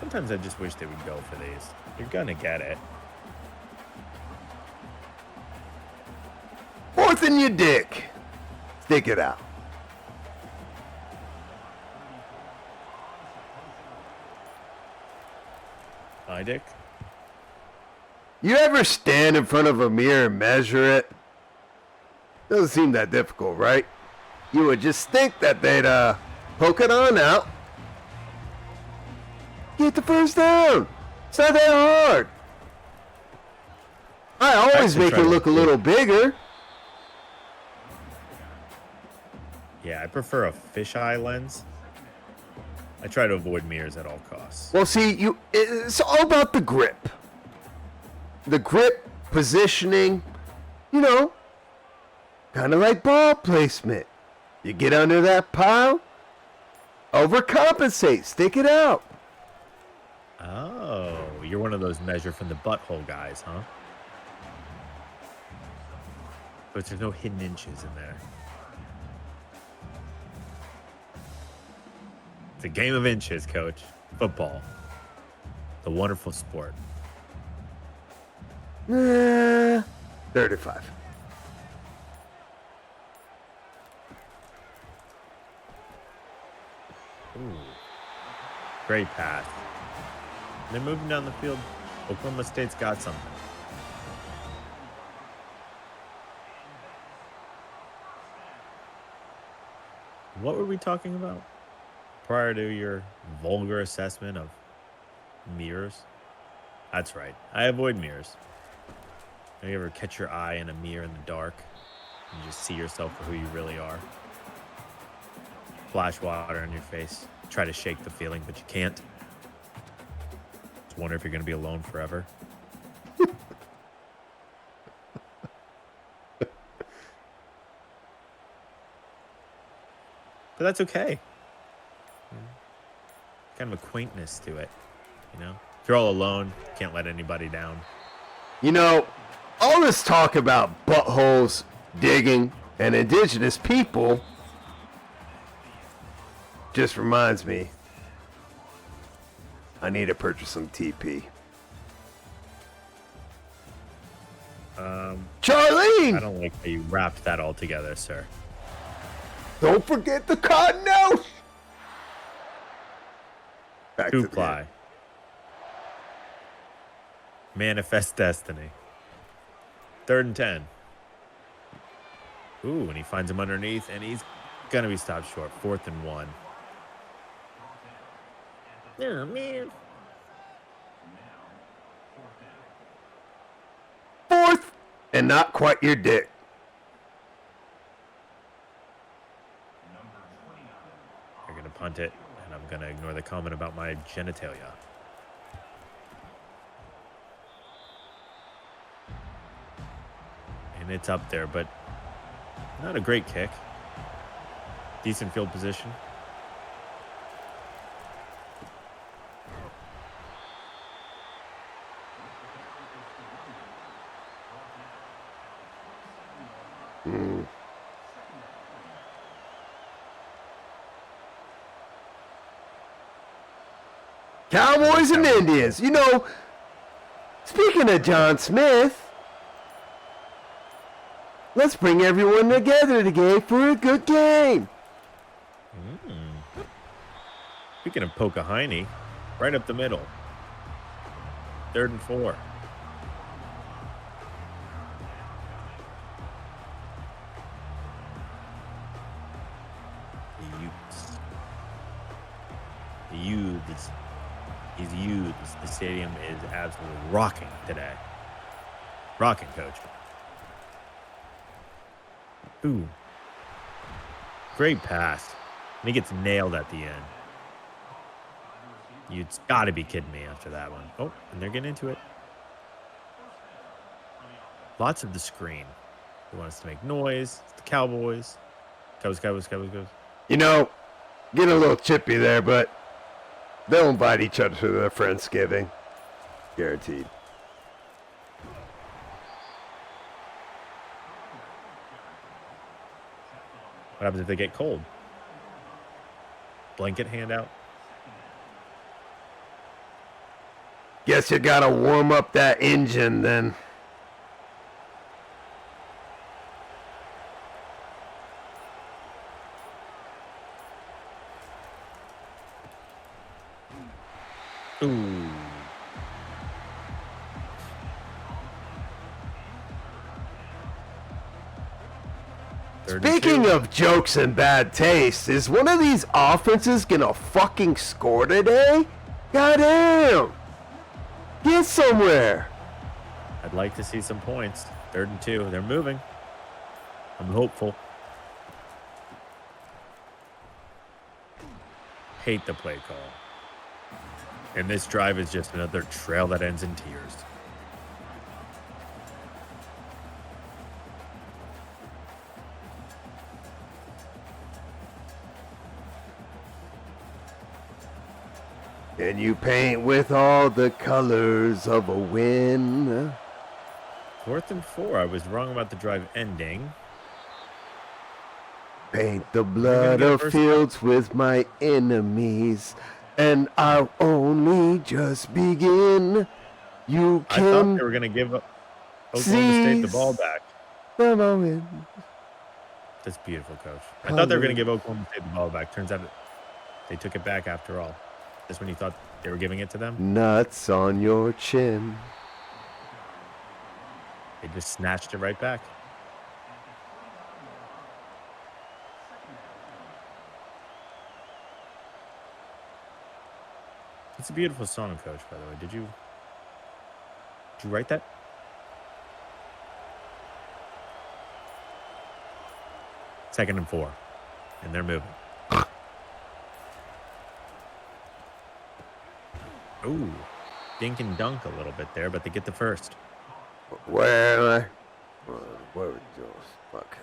Sometimes I just wish they would go for these. You're gonna get it. 4th and your dick. Stick it out. My dick? You ever stand in front of a mirror and measure it? Doesn't seem that difficult, right? You would just think that they'd poke it on out. Get the first down. It's not that hard. I always make it look a little bigger. Yeah, I prefer a fisheye lens. I try to avoid mirrors at all costs. Well, see, it's all about the grip. The grip positioning, you know, kind of like ball placement. You get under that pile, overcompensate, stick it out. Oh, you're one of those measure from the butthole guys, huh? But there's no hidden inches in there. It's a game of inches, Coach. Football. The wonderful sport. 35. Ooh. Great pass. They're moving down the field. Oklahoma State's got something. What were we talking about prior to your vulgar assessment of mirrors? That's right. I avoid mirrors. Have you ever catch your eye in a mirror in the dark and just see yourself for who you really are? Flash water on your face. Try to shake the feeling, but you can't. Just wonder if you're going to be alone forever. But that's okay. Kind of a quaintness to it, you know? If you're all alone, can't let anybody down. You know, all this talk about buttholes, digging, and indigenous people just reminds me I need to purchase some TP. Charlene! I don't like how you wrapped that all together, sir. Don't forget the cottonmouth! Back to the Two-ply. game. Manifest destiny. 3rd and 10. Ooh, and he finds him underneath, and he's going to be stopped short. 4th and 1. Oh, man. 4th, and not quite your dick. You're going to punt it, and I'm going to ignore the comment about my genitalia. And it's up there, but not a great kick. Decent field position. Cowboys and Indians. You know, speaking of John Smith, let's bring everyone together today for a good game. Speaking of Pocahontas, right up the middle. 3rd and 4. The youths. These youths. The stadium is absolutely rocking today. Rocking, Coach. Ooh. Great pass. And he gets nailed at the end. You'd got to be kidding me after that one. Oh, and they're getting into it. Lots of the screen. They want us to make noise. It's the Cowboys. Cowboys. You know, getting a little chippy there, but they'll invite each other to their Friendsgiving. Guaranteed. What happens if they get cold? Blanket handout? Guess you gotta warm up that engine then. Ooh. Speaking of jokes and bad taste, is one of these offenses gonna fucking score today? Goddamn! Get somewhere! I'd like to see some points. 3rd and 2. They're moving. I'm hopeful. Hate the play call. And this drive is just another trail that ends in tears. And you paint with all the colors of a win. 4th and 4. I was wrong about the drive ending. Paint the blood of fields with my enemies, and I'll only just begin. You can. I thought they were going to give Oklahoma State the ball back. The moment. That's beautiful, Coach. I thought they were going to give Oklahoma State the ball back. Turns out they took it back after all. Just when you thought they were giving it to them. Nuts on your chin. They just snatched it right back. It's a beautiful song, Coach, by the way. Did you write that? Second and 4. And they're moving. Ooh. Dink and dunk a little bit there, but they get the first. Where am I? Where was those? Fuck.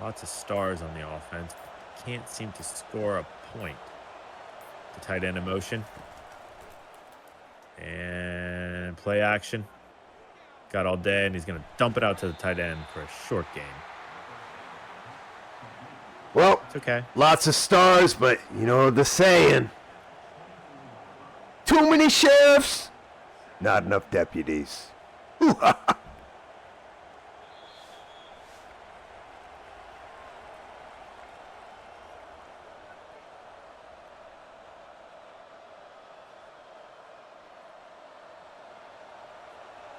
Lots of stars on the offense. Can't seem to score a point. The tight end in motion. And play action. Got all day, and he's going to dump it out to the tight end for a short game. Well, it's okay. Lots of stars, but you know the saying. Too many sheriffs, not enough deputies.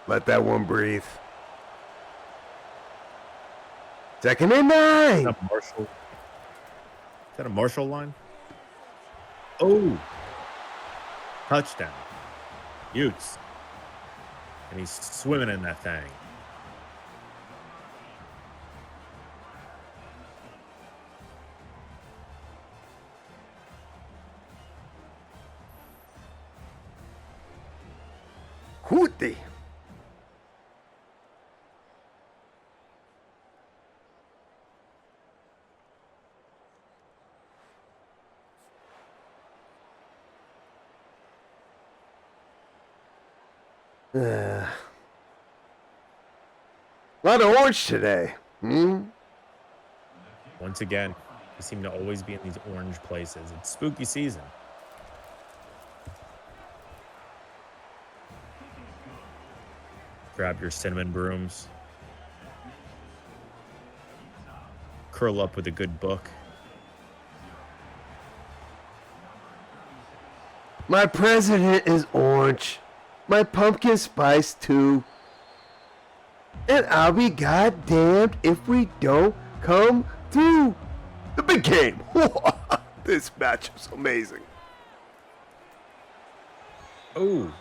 Let that one breathe. 2nd and 9. Is that a Marshall line? Oh. Touchdown. Utes. And he's swimming in that thing. Hootie. A lot of orange today. Once again, we seem to always be in these orange places. It's spooky season. Grab your cinnamon brooms. Curl up with a good book. My president is orange. My pumpkin spice too. And I'll be goddamned if we don't come through. The big game. This matchup's amazing. Oh.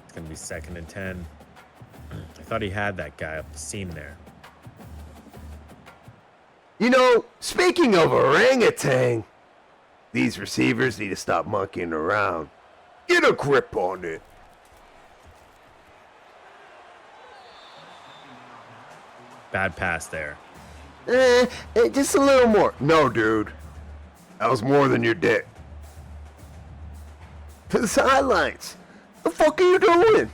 It's going to be 2nd and 10. I thought he had that guy up the seam there. You know, speaking of orangutan, these receivers need to stop monkeying around. Get a grip on it. Bad pass there. Just a little more. No, dude. That was more than your dick. To the sidelines. The fuck are you doing?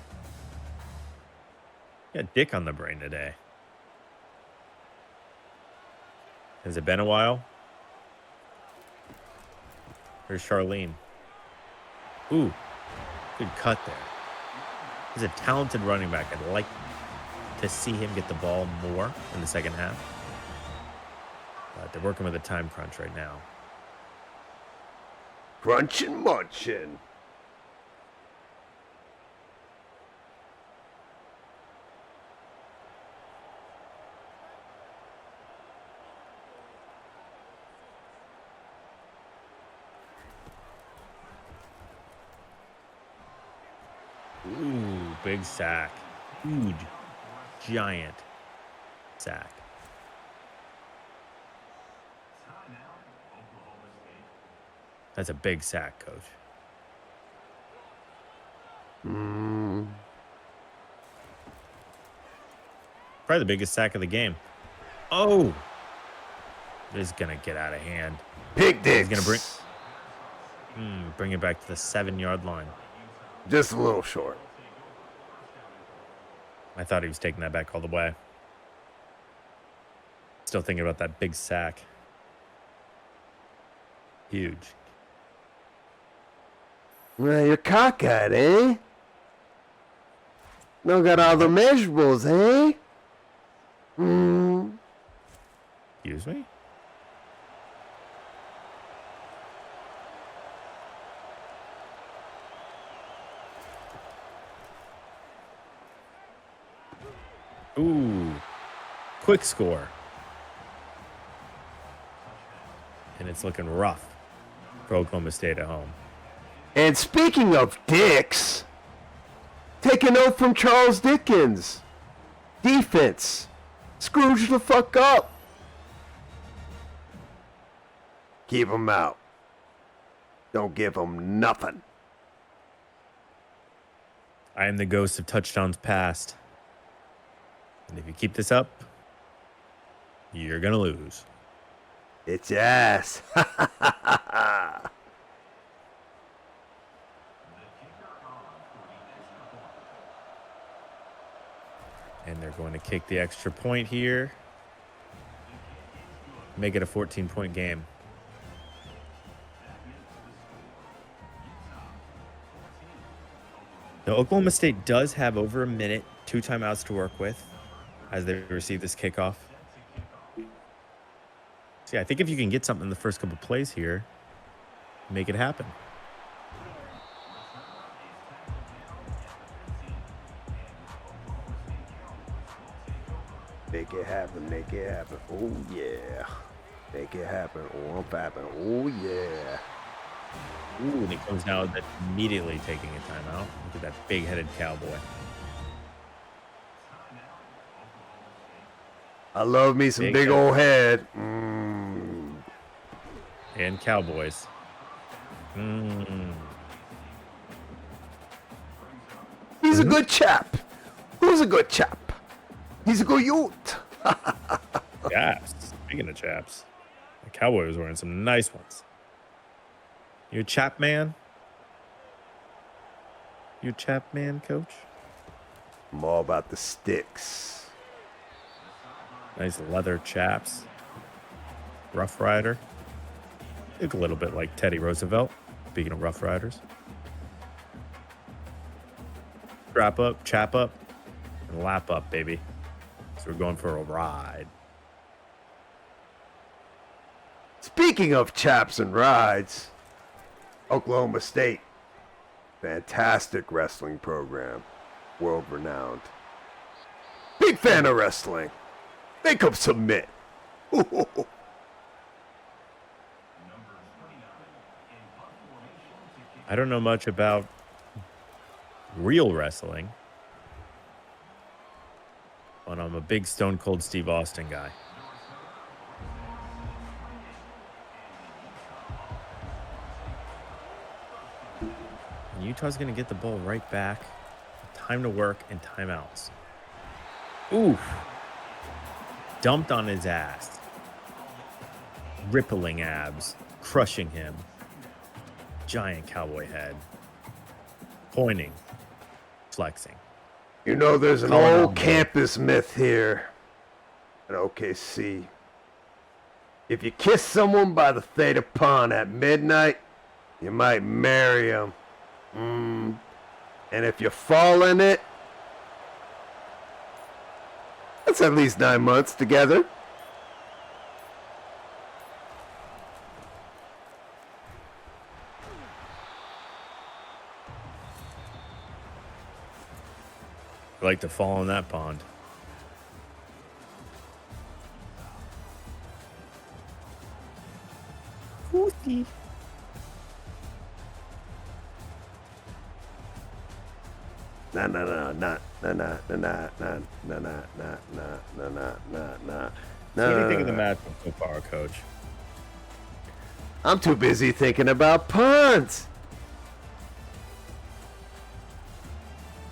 You got dick on the brain today. Has it been a while? Here's Charlene. Ooh, good cut there. He's a talented running back. I'd like to see him get the ball more in the second half. But they're working with a time crunch right now. Crunchin' munchin'. Ooh, big sack. Huge, giant sack. That's a big sack, Coach. Probably the biggest sack of the game. Oh! This is going to get out of hand. Pick Dicks. He's going to bring it back to the 7-yard line. Just a little short. I thought he was taking that back all the way. Still thinking about that big sack. Huge. Well, you're cockeyed, eh? No got all the measurables, eh? Excuse me? Ooh. Quick score. And it's looking rough for Oklahoma State at home. And speaking of dicks, take a note from Charles Dickens. Defense. Scrooge the fuck up. Keep them out. Don't give them nothing. I am the ghost of touchdowns past. And if you keep this up, you're going to lose. It's ass. And they're going to kick the extra point here. Make it a 14-point game. Now, Oklahoma State does have over a minute, 2 timeouts to work with as they receive this kickoff. See, I think if you can get something in the first couple plays here, make it happen. Make it happen, make it happen. Oh, yeah. Make it happen. Oh, I'm fapping. Oh, yeah. Ooh, and he comes down immediately taking a timeout. Look at that big-headed cowboy. I love me some big old head. And Cowboys. He's a good chap. Who's a good chap? He's a good youth. Chaps. Speaking of chaps, the Cowboy was wearing some nice ones. You a chap man? You a chap man, Coach? I'm all about the sticks. Nice leather chaps. Rough Rider. Look a little bit like Teddy Roosevelt. Speaking of Rough Riders. Strap up, chap up, and lap up, baby. So we're going for a ride. Speaking of chaps and rides, Oklahoma State, fantastic wrestling program, world renowned. Big fan of wrestling. Make them submit. I don't know much about real wrestling, but I'm a big Stone Cold Steve Austin guy. And Utah's going to get the ball right back. Time to work and timeouts. Oof. Dumped on his ass. Rippling abs. Crushing him. Giant cowboy head. Pointing. Flexing. You know, there's an old campus myth here at OKC. If you kiss someone by the Theta Pond at midnight, you might marry them. And if you fall in it, that's at least 9 months together. I like to fall in that pond. Goofy. Nah. What do you think of the matchup so far, Coach? I'm too busy thinking about punts.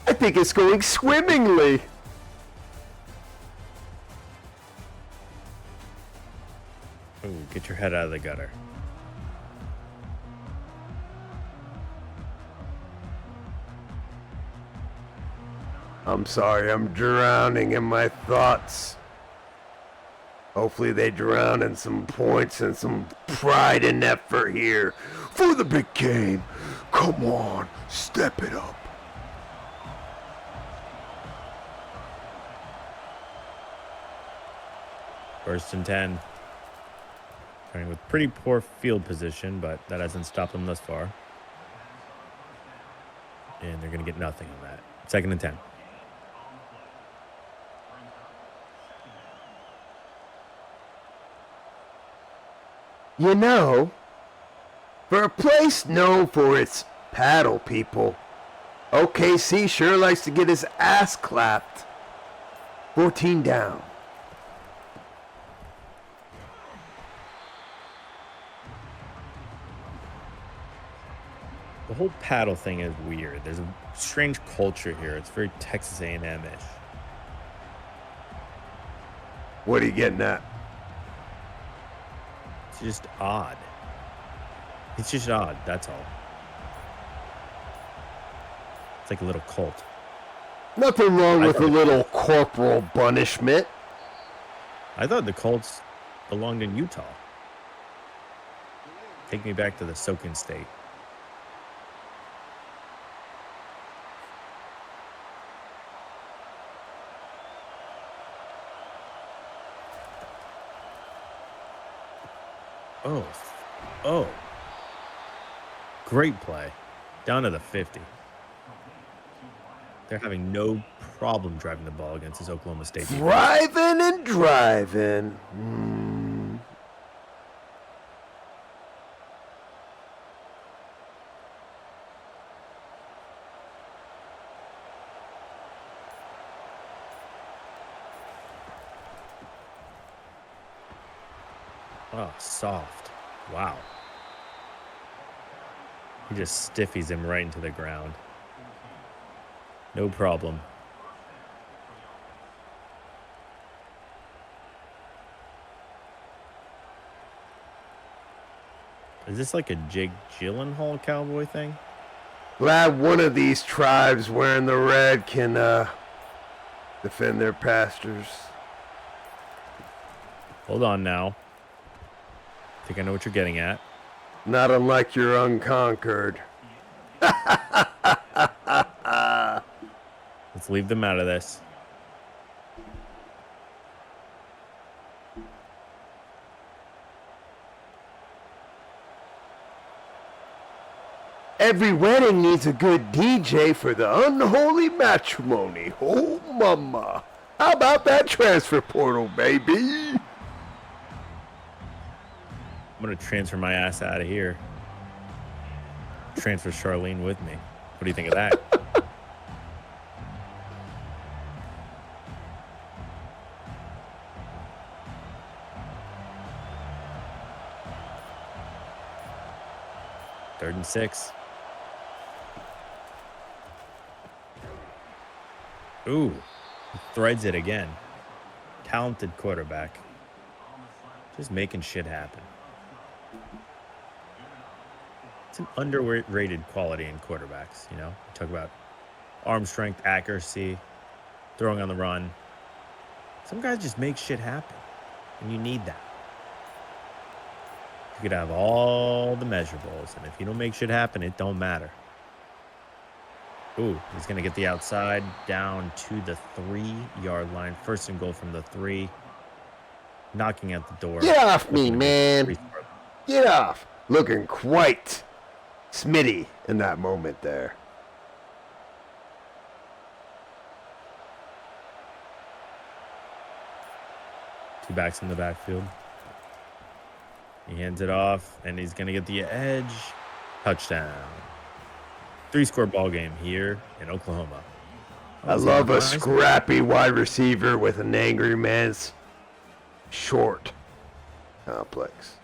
I think it's going swimmingly. Ooh, get your head out of the gutter. I'm sorry, I'm drowning in my thoughts. Hopefully they drown in some points and some pride and effort here for the big game. Come on, step it up. First and 10. Playing with pretty poor field position, but that hasn't stopped them thus far. And they're going to get nothing on that. Second and 10. You know, for a place known for its paddle people, OKC sure likes to get his ass clapped. 14 down. The whole paddle thing is weird. There's a strange culture here. It's very Texas A&M-ish. What are you getting at? It's just odd. It's just odd, that's all. It's like a little cult. Nothing wrong with a little corporal punishment. I thought the Colts belonged in Utah. Take me back to the Soaking State. Oh. Great play. Down to the 50. They're having no problem driving the ball against this Oklahoma State defense. Driving and driving. Oh, soft. Wow. He just stiffies him right into the ground. No problem. Is this like a Jake Gyllenhaal cowboy thing? Glad one of these tribes wearing the red can defend their pastures. Hold on now. I think I know what you're getting at. Not unlike your unconquered. Let's leave them out of this. Every wedding needs a good DJ for the unholy matrimony. Oh, mama. How about that transfer portal, baby? I'm going to transfer my ass out of here. Transfer Charlene with me. What do you think of that? Third and 6. Ooh, he threads it again. Talented quarterback. Just making shit happen. It's an underrated quality in quarterbacks, you know? We talk about arm strength, accuracy, throwing on the run. Some guys just make shit happen, and you need that. You could have all the measurables, and if you don't make shit happen, it don't matter. Ooh, he's going to get the outside down to the 3-yard line. First and goal from the 3. Knocking at the door. Get off me, man. Get off. Looking quite Smitty in that moment there. Two backs in the backfield. He hands it off, and he's going to get the edge. Touchdown. 3-score ball game here in Oklahoma. I love a scrappy wide receiver with an angry man's short complex.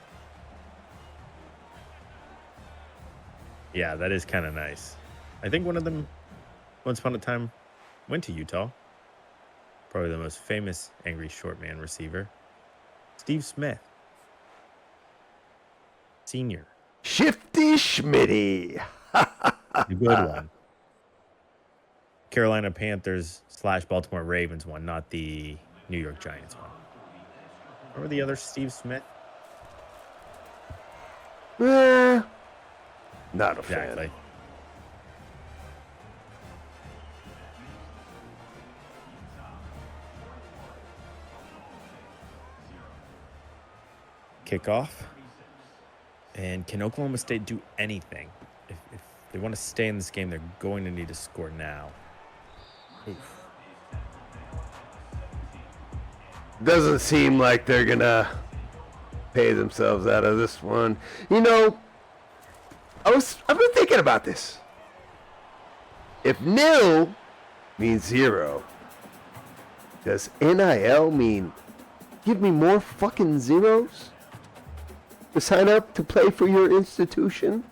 Yeah, that is kind of nice. I think one of them, once upon a time, went to Utah. Probably the most famous angry short man receiver, Steve Smith, Senior. Shifty Schmitty. The good one. Carolina Panthers / Baltimore Ravens one, not the New York Giants one. Remember the other Steve Smith? Not a Exactly. fan. Kickoff. And can Oklahoma State do anything? If they want to stay in this game, they're going to need to score now. Oof. Doesn't seem like they're going to pay themselves out of this one. You know, I've been thinking about this. If nil means 0, does NIL mean give me more fucking zeros to sign up to play for your institution?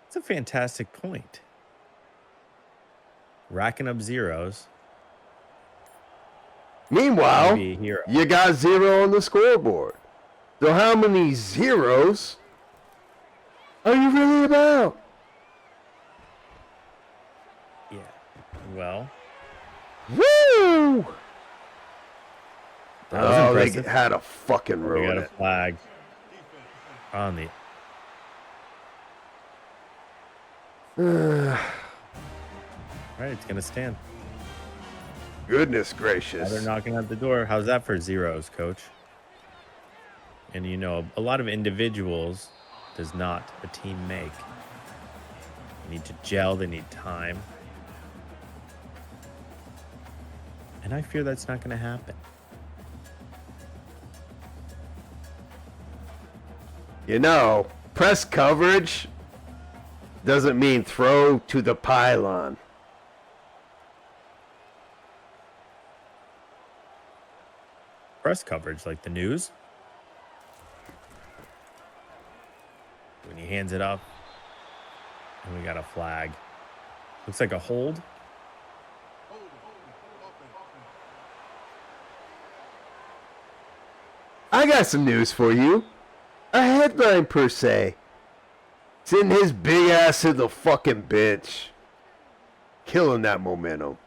It's a fantastic point. Racking up zeros. Meanwhile, Be a hero. you got 0 on the scoreboard. So how many zeros are you really about? Yeah. Well, Woo! that was Oh, they impressive. had a fucking We ruin got a it. flag on the. All right, it's gonna stand. Goodness Now gracious. they're knocking at the door. How's that for zeros, coach? And you know, a lot of individuals does not a team make. They need to gel. They need time. And I fear that's not going to happen. You know, press coverage doesn't mean throw to the pylon. Press coverage, like the news. When he hands it up, and we got a flag. Looks like a hold. I got some news for you. A headline per se. Sending his big ass to the fucking bench. Killing that momentum.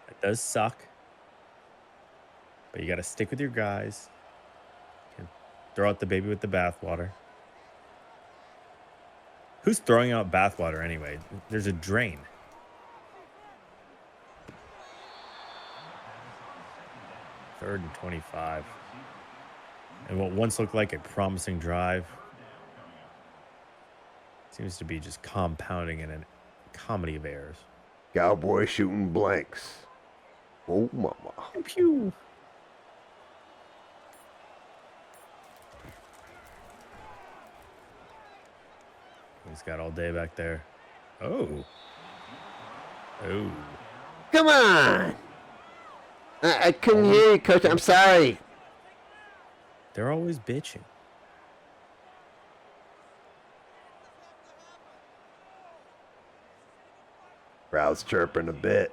It does suck. But you got to stick with your guys. Can't throw out the baby with the bathwater. Who's throwing out bathwater anyway? There's a drain. Third and 25. And what once looked like a promising drive seems to be just compounding in a comedy of errors. Cowboy shooting blanks. Oh, mama. Pew. He's got all day back there. Oh. Oh. Come on. I couldn't hear you, Coach. I'm sorry. They're always bitching. Crowd's chirping a bit.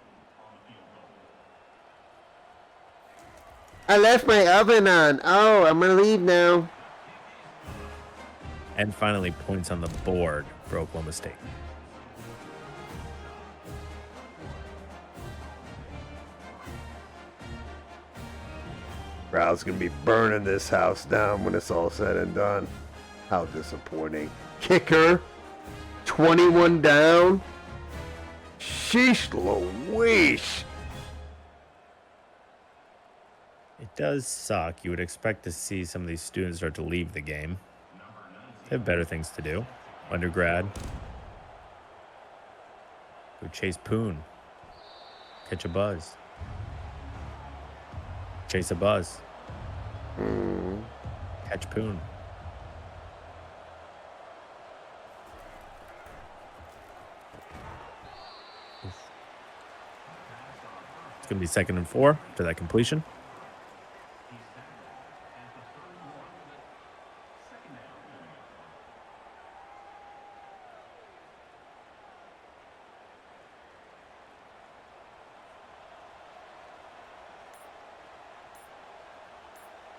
I left my oven on. Oh, I'm gonna leave now. And finally points on the board for Oklahoma State. Crowd's gonna be burning this house down when it's all said and done. How disappointing. Kicker, 21 down. Sheesh Louise. It does suck. You would expect to see some of these students start to leave the game. They have better things to do. Undergrad. Go chase Poon. Catch a buzz. Chase a buzz. Catch Poon. It's going to be 2nd and 4 after that completion.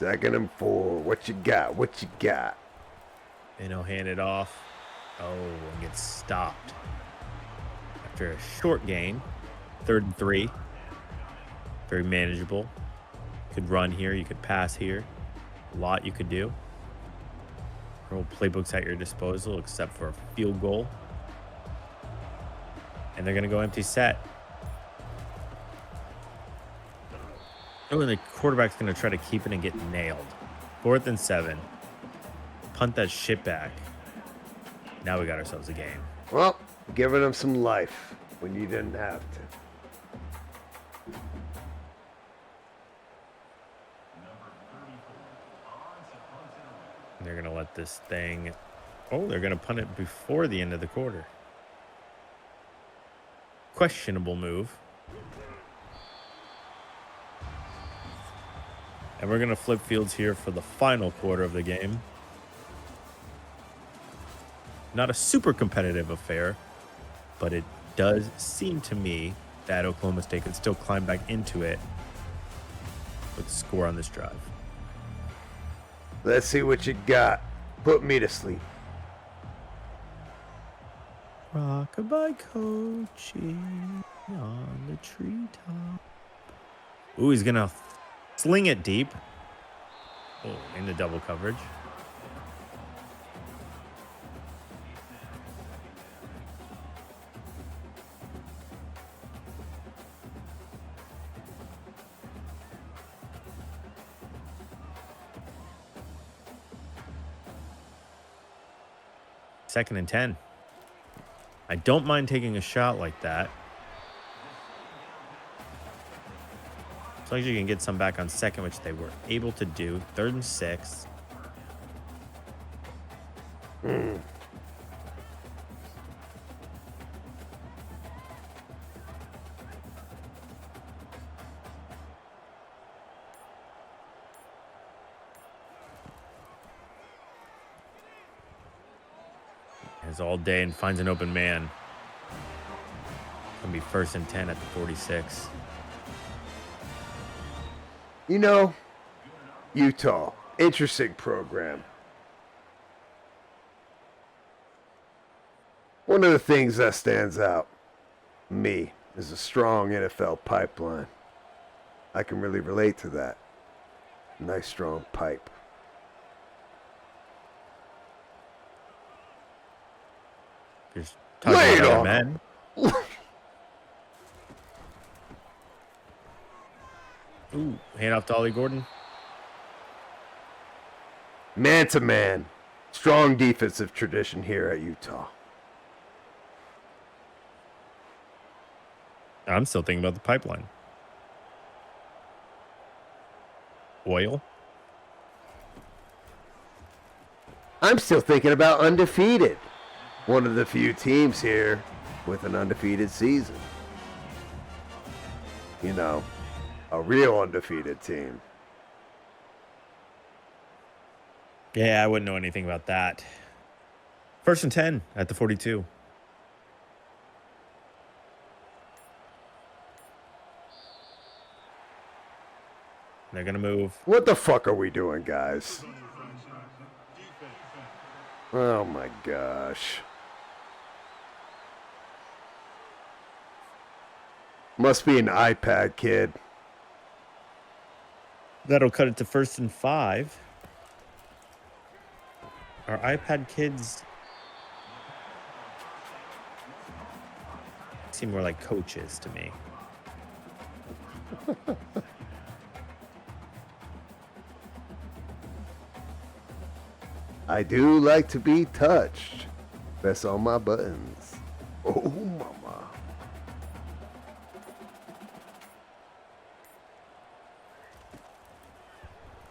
2nd and 4. What you got? What you got? And he'll hand it off. Oh, and gets stopped. After a short gain. 3rd and 3. Very manageable. You could run here. You could pass here. A lot you could do. All playbooks at your disposal except for a field goal. And they're going to go empty set. Oh, and the quarterback's going to try to keep it and get nailed. 4th and 7. Punt that shit back. Now we got ourselves a game. Well, giving them some life when you didn't have to. And they're going to let this thing... Oh, they're going to punt it before the end of the quarter. Questionable move. And we're going to flip fields here for the final quarter of the game. Not a super competitive affair, but it does seem to me that Oklahoma State could still climb back into it with the score on this drive. Let's see what you got. Put me to sleep. Rockabye coaching on the treetop. Ooh, he's going to sling it deep. Oh, into double coverage. Second and 10. I don't mind taking a shot like that. As long as you can get some back on second, which they were able to do. 3rd and 6. Has all day and finds an open man. Gonna be 1st and 10 at the 46. You know, Utah, interesting program. One of the things that stands out, me, is a strong NFL pipeline. I can really relate to that. Nice strong pipe. Just talking about other men. Ooh, hand off to Ollie Gordon. Man to man. Strong defensive tradition here at Utah. I'm still thinking about the pipeline. Oil. I'm still thinking about undefeated. One of the few teams here with an undefeated season. You know, a real undefeated team. Yeah, I wouldn't know anything about that. 1st and 10 at the 42. They're going to move. What the fuck are we doing, guys? Oh my gosh. Must be an iPad kid. That'll cut it to 1st and 5. Are iPad kids seem more like coaches to me? I do like to be touched. Press on my buttons. Oh, mama.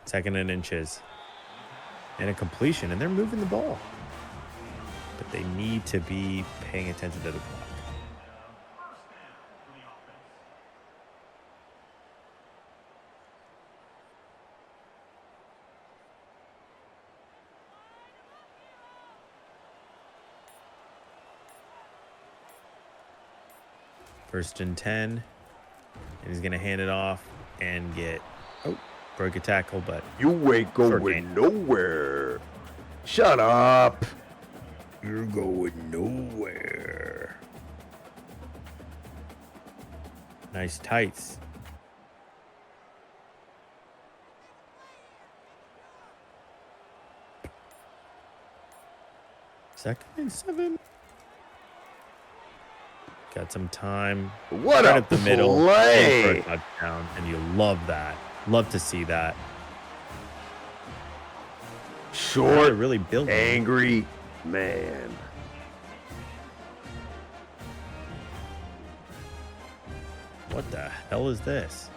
Second and inches. And a completion, and they're moving the ball. But they need to be paying attention to the clock. First and 10. And he's going to hand it off and get Break a tackle, but you ain't going nowhere. Shut up. You're going nowhere. Nice tights. Second and 7. Got some time. What right a up the middle play. for a touchdown, and you love that. Love to see that. Short, really building. angry man. What the hell is this?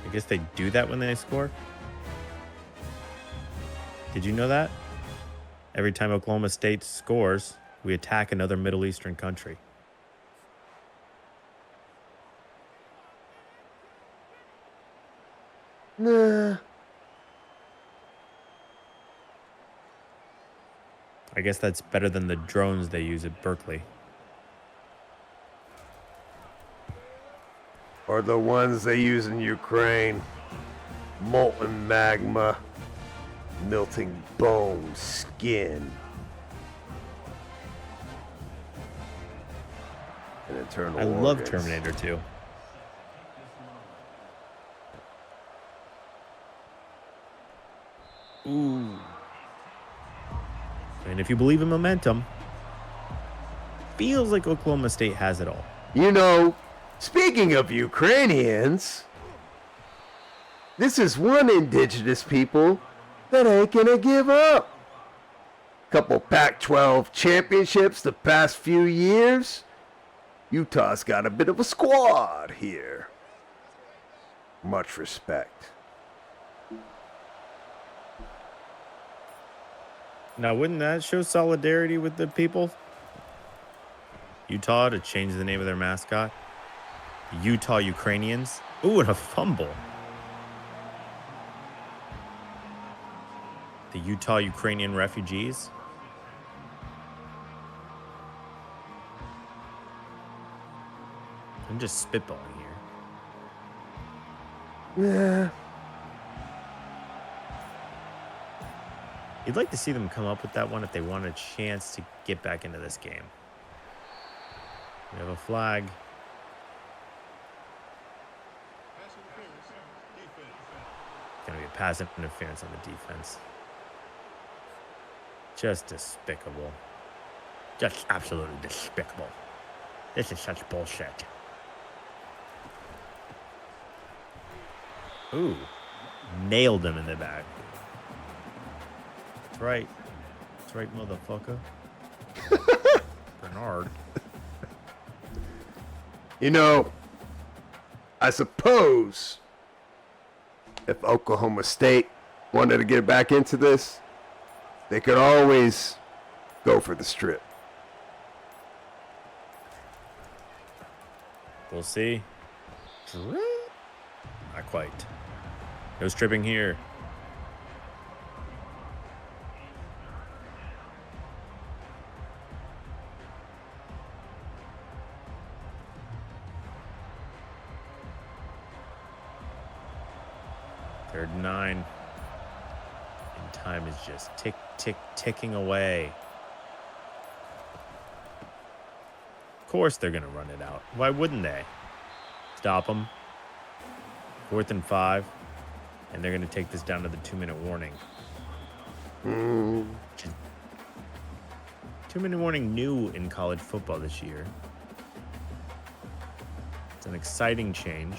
I guess they do that when they score. Did you know that? Every time Oklahoma State scores, we attack another Middle Eastern country. Nah. I guess that's better than the drones they use at Berkeley. Or the ones they use in Ukraine. Molten magma. Melting bone, skin. And internal I love organs. Terminator 2. Ooh. And if you believe in momentum, feels like Oklahoma State has it all. You know, speaking of Ukrainians, this is one indigenous people that ain't gonna give up. Couple Pac-12 championships the past few years. Utah's got a bit of a squad here. Much respect. Now, wouldn't that show solidarity with the people? Utah to change the name of their mascot. Utah Ukrainians. Ooh, and a fumble. The Utah Ukrainian refugees. I'm just spitballing here. Yeah. You'd like to see them come up with that one if they want a chance to get back into this game. We have a flag. It's going to be a pass interference on the defense. Just despicable. Just absolutely despicable. This is such bullshit. Ooh. Nailed him in the back. That's right. That's right, motherfucker. Bernard. You know, I suppose if Oklahoma State wanted to get back into this, they could always go for the strip. We'll see. Not quite. No stripping here. Third and 9. And time is just ticking away. Of course they're going to run it out. Why wouldn't they? Stop them. 4th and 5. And they're going to take this down to the 2-minute warning. 2-minute warning new in college football this year. It's an exciting change.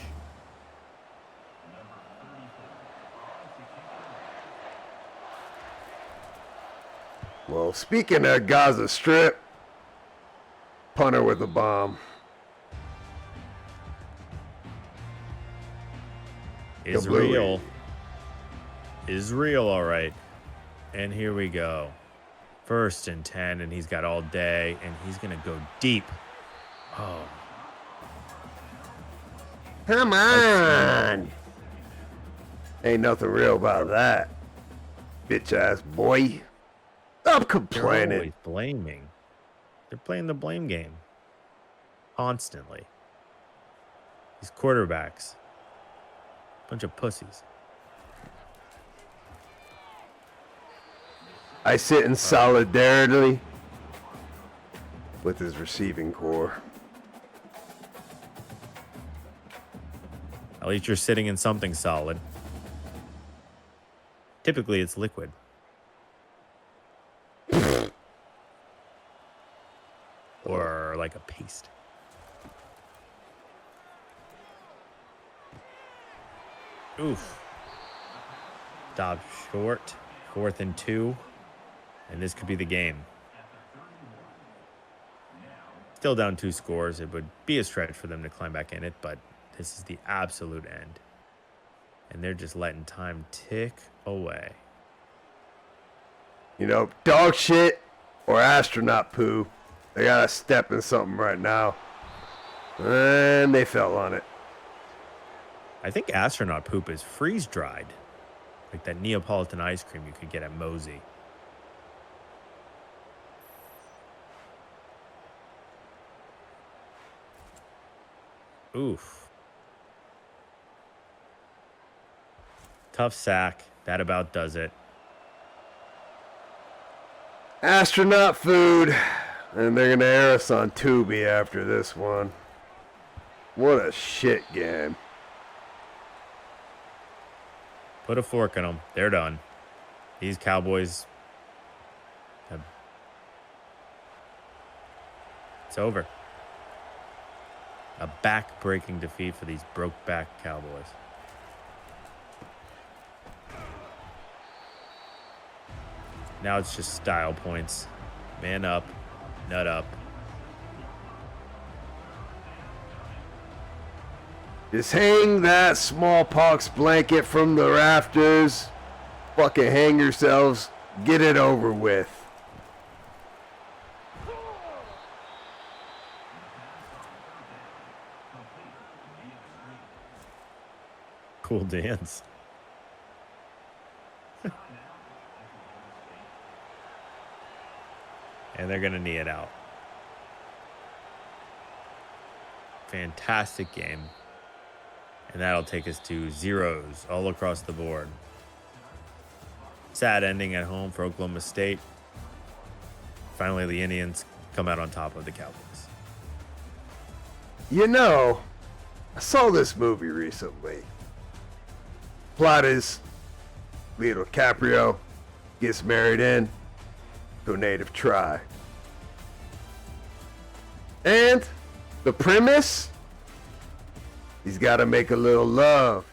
Well, speaking of Gaza Strip, punter with a bomb. Israel. Israel, all right. And here we go. 1st and 10, and he's got all day, and he's going to go deep. Oh. Come on. Ain't nothing real about that. Bitch ass boy. Stop They're complaining. always blaming. They're playing the blame game. Constantly. These quarterbacks. Bunch of pussies. I sit in solidarity with his receiving core. At least you're sitting in something solid. Typically, it's liquid. Or like a paste. Oof. Stop short. 4th and 2. And this could be the game. Still down 2 scores. It would be a stretch for them to climb back in it, but this is the absolute end. And they're just letting time tick away. You know, dog shit or astronaut poo. They gotta step in something right now. And they fell on it. I think astronaut poop is freeze-dried. Like that Neapolitan ice cream you could get at Mosey. Oof. Tough sack. That about does it. Astronaut food. And they're gonna air us on Tubi after this one. What a shit game. Put a fork in them. They're done. These Cowboys have... It's over. A back-breaking defeat for these broke-back Cowboys. Now it's just style points. Man up. Nut up. Just hang that smallpox blanket from the rafters. Fucking hang yourselves. Get it over with. Cool dance. And they're going to knee it out. Fantastic game. And that'll take us to zeros all across the board. Sad ending at home for Oklahoma State. Finally, the Indians come out on top of the Cowboys. You know, I saw this movie recently. Plot is Leo DiCaprio gets married in to a native tribe. And the premise, he's got to make a little love